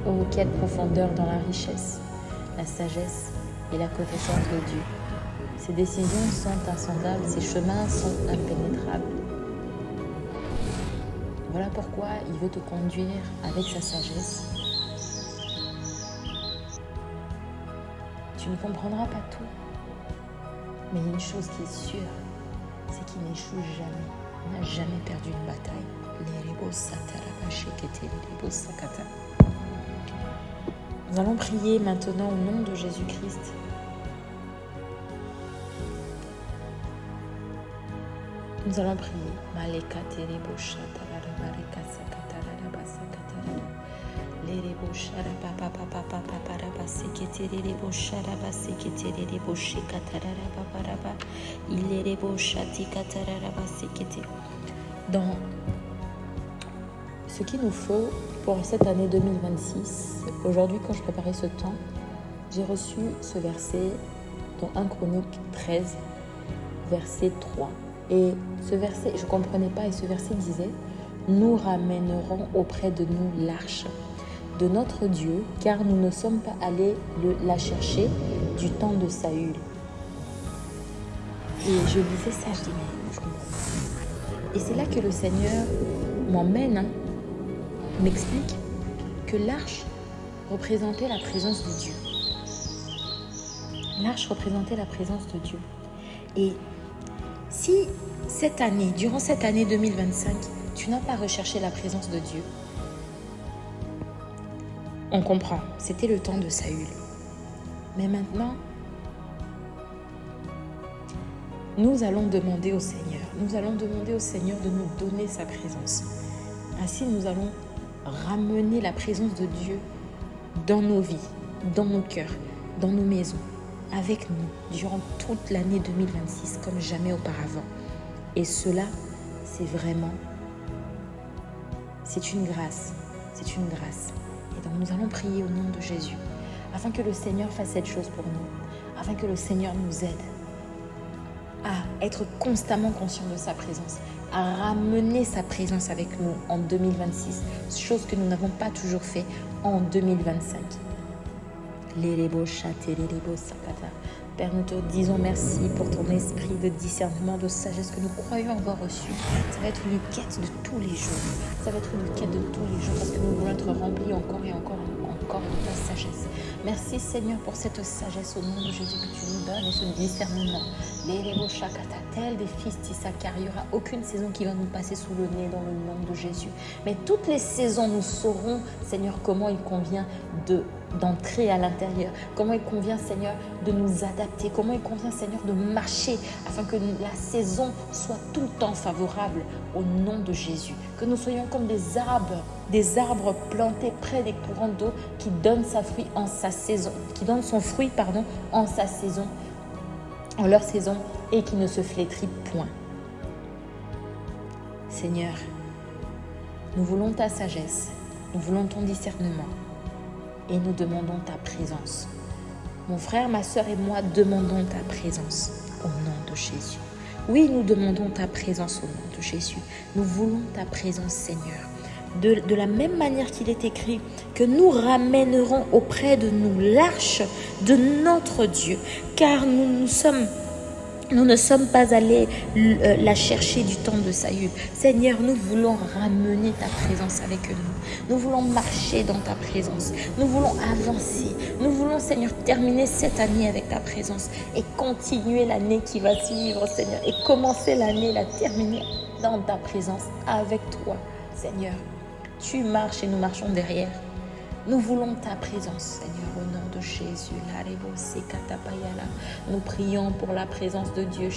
[SPEAKER 1] Oh, quelle profondeur dans la richesse, la sagesse et la connaissance de Dieu. Ses décisions sont insondables, ses chemins sont impénétrables. Voilà pourquoi il veut te conduire avec sa sagesse. Tu ne comprendras pas tout, mais il y a une chose qui est sûre, c'est qu'il n'échoue jamais. Il n'a jamais perdu une bataille. Nous allons prier maintenant au nom de Jésus-Christ. Nous allons prier. Dans ce qu'il nous faut pour cette année 2026, aujourd'hui quand je préparais ce temps, j'ai reçu ce verset dans 1 Chronique 13, verset 3. Et ce verset, je ne comprenais pas, et ce verset disait « Nous ramènerons auprès de nous l'arche de notre Dieu, car nous ne sommes pas allés la chercher du temps de Saül. » Et je disais ça, je dis mais je comprends pas. Et c'est là que le Seigneur m'emmène, m'explique que l'arche représentait la présence de Dieu. L'arche représentait la présence de Dieu. Et si cette année, durant cette année 2025, tu n'as pas recherché la présence de Dieu, on comprend, c'était le temps de Saül. Mais maintenant, nous allons demander au Seigneur de nous donner sa présence. Ainsi, nous allons ramener la présence de Dieu dans nos vies, dans nos cœurs, dans nos maisons, avec nous, durant toute l'année 2026, comme jamais auparavant. Et cela, c'est une grâce. C'est une grâce. Et donc, nous allons prier au nom de Jésus, afin que le Seigneur fasse cette chose pour nous, afin que le Seigneur nous aide à être constamment conscient de sa présence, à ramener sa présence avec nous en 2026, chose que nous n'avons pas toujours fait en 2025. Père, nous te disons merci pour ton esprit de discernement, de sagesse que nous croyons avoir reçu. Ça va être une quête de tous les jours. Ça va être une quête de tous les jours parce que nous voulons être remplis encore et encore de ta sagesse. Merci Seigneur pour cette sagesse au nom de Jésus que tu nous donnes et ce discernement. Tel des fils d'Issachar, il n'y aura aucune saison qui va nous passer sous le nez dans le nom de Jésus. Mais toutes les saisons, nous saurons, Seigneur, comment il convient d'entrer à l'intérieur, comment il convient, Seigneur, de nous adapter, comment il convient, Seigneur, de marcher afin que la saison soit tout le temps favorable au nom de Jésus. Que nous soyons comme des arbres plantés près des courants d'eau qui donnent son fruit en sa saison, en leur saison, et qui ne se flétrit point. Seigneur, nous voulons ta sagesse, nous voulons ton discernement et nous demandons ta présence. Mon frère, ma sœur et moi demandons ta présence au nom de Jésus. Oui, nous demandons ta présence au nom de Jésus. Nous voulons ta présence, Seigneur. De la même manière qu'il est écrit que nous ramènerons auprès de nous l'arche de notre Dieu, car nous ne sommes pas allés la chercher du temps de Saül. Seigneur, nous voulons ramener ta présence avec nous. Nous voulons marcher dans ta présence. Nous voulons avancer. Nous voulons, Seigneur, terminer cette année avec ta présence et continuer l'année qui va suivre, Seigneur, et commencer l'année, la terminer dans ta présence avec toi, Seigneur. Tu marches et nous marchons derrière. Nous voulons ta présence, Seigneur, au nom de Jésus. Nous prions pour la présence de Dieu.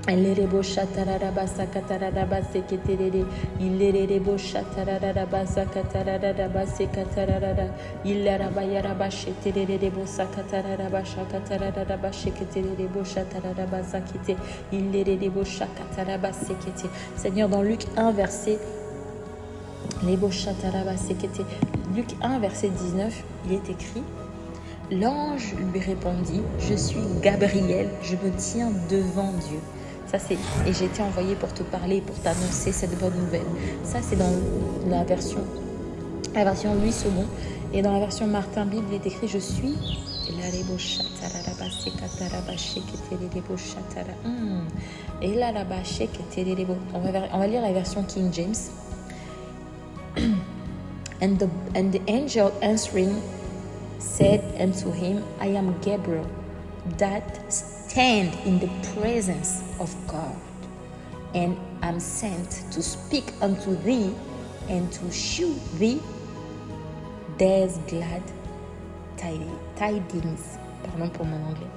[SPEAKER 1] Illerebo shatararaba sakatararaba seketerere. Illerebo shatararaba sakatararaba sekatararara. Illaraba yaraba shetererebo sakatararaba shakatararaba sheketererebo shatararaba sakete. Illerebo shakataraba sekete. Seigneur, dans Luc 1, verset Luc 1, verset 19, il est écrit: l'ange lui répondit, je suis Gabriel, je me tiens devant Dieu. Ça, et j'ai été envoyé pour te parler, pour t'annoncer cette bonne nouvelle. Ça, c'est dans la version Louis II. Et dans la version Martin Bible, il est écrit, je suis. On va lire la version King James. And the angel answering said unto him, I am Gabriel, that stand in the presence of God, and am sent to speak unto thee and to shew thee these glad tidings. Pardon pour mon anglais.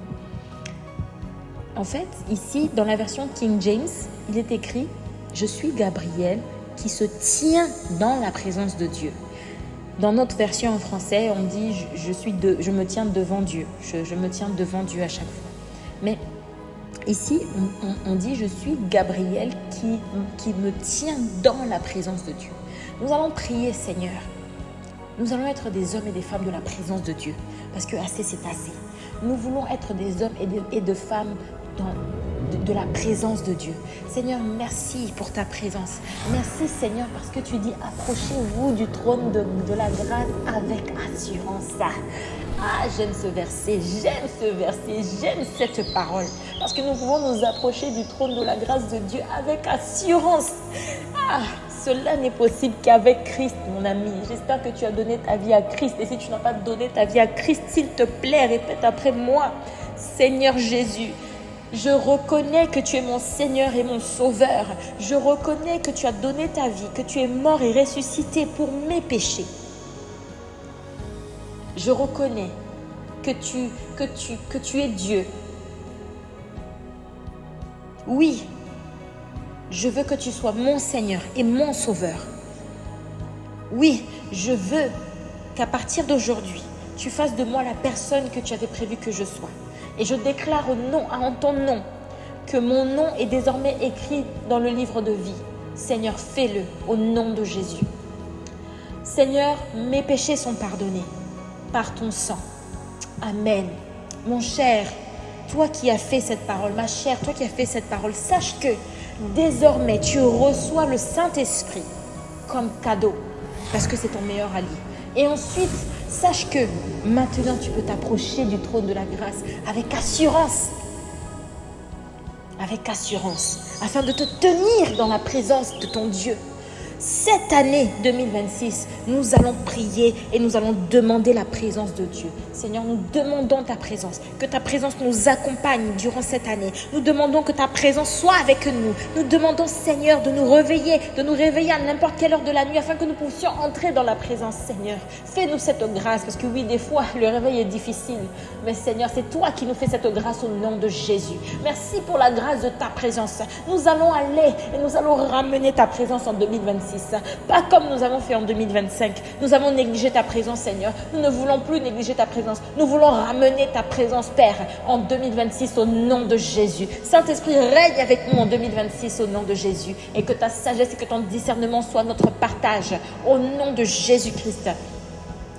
[SPEAKER 1] En fait, ici, dans la version King James, il est écrit, je suis Gabriel qui se tient dans la présence de Dieu. Dans notre version en français, on dit je me tiens devant Dieu. Je me tiens devant Dieu à chaque fois. Mais ici, on dit je suis Gabriel qui me tient dans la présence de Dieu. Nous allons prier, Seigneur. Nous allons être des hommes et des femmes de la présence de Dieu. Parce que assez, c'est assez. Nous voulons être des hommes et de femmes de la présence de Dieu. Seigneur, merci pour ta présence. Merci, Seigneur, parce que tu dis approchez-vous du trône de la grâce avec assurance. J'aime ce verset, j'aime cette parole. Parce que nous pouvons nous approcher du trône de la grâce de Dieu avec assurance. Cela n'est possible qu'avec Christ, mon ami. J'espère que tu as donné ta vie à Christ. Et si tu n'as pas donné ta vie à Christ, s'il te plaît, répète après moi. Seigneur Jésus, je reconnais que tu es mon Seigneur et mon Sauveur. Je reconnais que tu as donné ta vie, que tu es mort et ressuscité pour mes péchés. Je reconnais que tu es Dieu. Oui, je veux que tu sois mon Seigneur et mon Sauveur. Oui, je veux qu'à partir d'aujourd'hui, tu fasses de moi la personne que tu avais prévu que je sois. Et je déclare en ton nom que mon nom est désormais écrit dans le livre de vie. Seigneur, fais-le au nom de Jésus. Seigneur, mes péchés sont pardonnés par ton sang. Amen. Mon cher, toi qui as fait cette parole, ma chère, toi qui as fait cette parole, sache que désormais tu reçois le Saint-Esprit comme cadeau parce que c'est ton meilleur allié. Et ensuite, sache que maintenant tu peux t'approcher du trône de la grâce avec assurance, afin de te tenir dans la présence de ton Dieu. Cette année 2026, nous allons prier et nous allons demander la présence de Dieu. Seigneur, nous demandons ta présence, que ta présence nous accompagne durant cette année. Nous demandons que ta présence soit avec nous. Nous demandons, Seigneur, de nous réveiller à n'importe quelle heure de la nuit afin que nous puissions entrer dans la présence, Seigneur. Fais-nous cette grâce, parce que oui, des fois, le réveil est difficile. Mais Seigneur, c'est toi qui nous fais cette grâce au nom de Jésus. Merci pour la grâce de ta présence. Nous allons aller et nous allons ramener ta présence en 2026. Pas comme nous avons fait en 2025. Nous avons négligé ta présence, Seigneur. Nous ne voulons plus négliger ta présence. Nous voulons ramener ta présence, Père, en 2026 au nom de Jésus. Saint-Esprit, règne avec nous en 2026 au nom de Jésus. Et que ta sagesse et que ton discernement soient notre partage au nom de Jésus-Christ.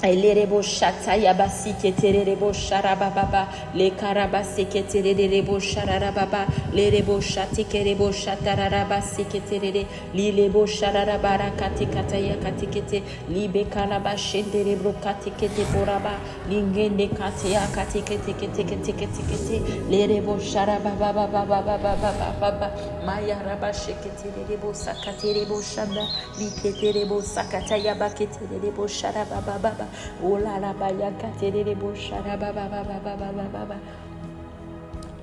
[SPEAKER 1] Lerebo shata yabasi keterebo sharababa le karabasi keterebo sharababa lerebo shati kerebo shatarabasi keterere lilebo sharabara katikataya katikete libe karaba shenderebro katikete boraba lingende katia katikete kete lerebo sharababa baba maya raba sheketerebo sakaterebo shanda liketerebo sakataya baketerebo sharababa baba. Oh la la baya katerere bo shara baba baba baba baba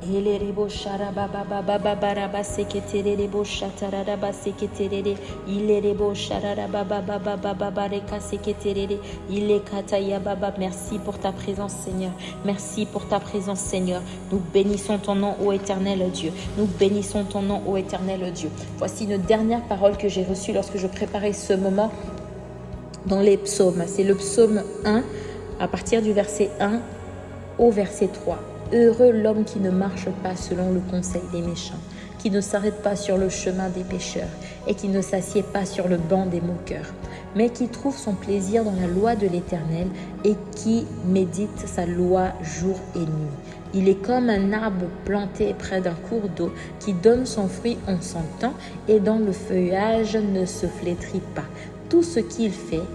[SPEAKER 1] elere bo shara baba baba baba raba seketerere bo shatara raba seketerere ilere bo shara baba baba baba reka seketerere ile kataya baba. Merci pour ta présence, Seigneur. Merci pour ta présence, Seigneur. Nous bénissons ton nom, ô éternel Dieu. Nous bénissons ton nom, ô éternel Dieu. Voici une dernière parole que j'ai reçue lorsque je préparais ce moment dans les psaumes. C'est le psaume 1 à partir du verset 1 au verset 3. Heureux l'homme qui ne marche pas selon le conseil des méchants, qui ne s'arrête pas sur le chemin des pécheurs et qui ne s'assied pas sur le banc des moqueurs, mais qui trouve son plaisir dans la loi de l'Éternel et qui médite sa loi jour et nuit. Il est comme un arbre planté près d'un cours d'eau qui donne son fruit en son temps et dont le feuillage ne se flétrit pas. Tout ce qu'il fait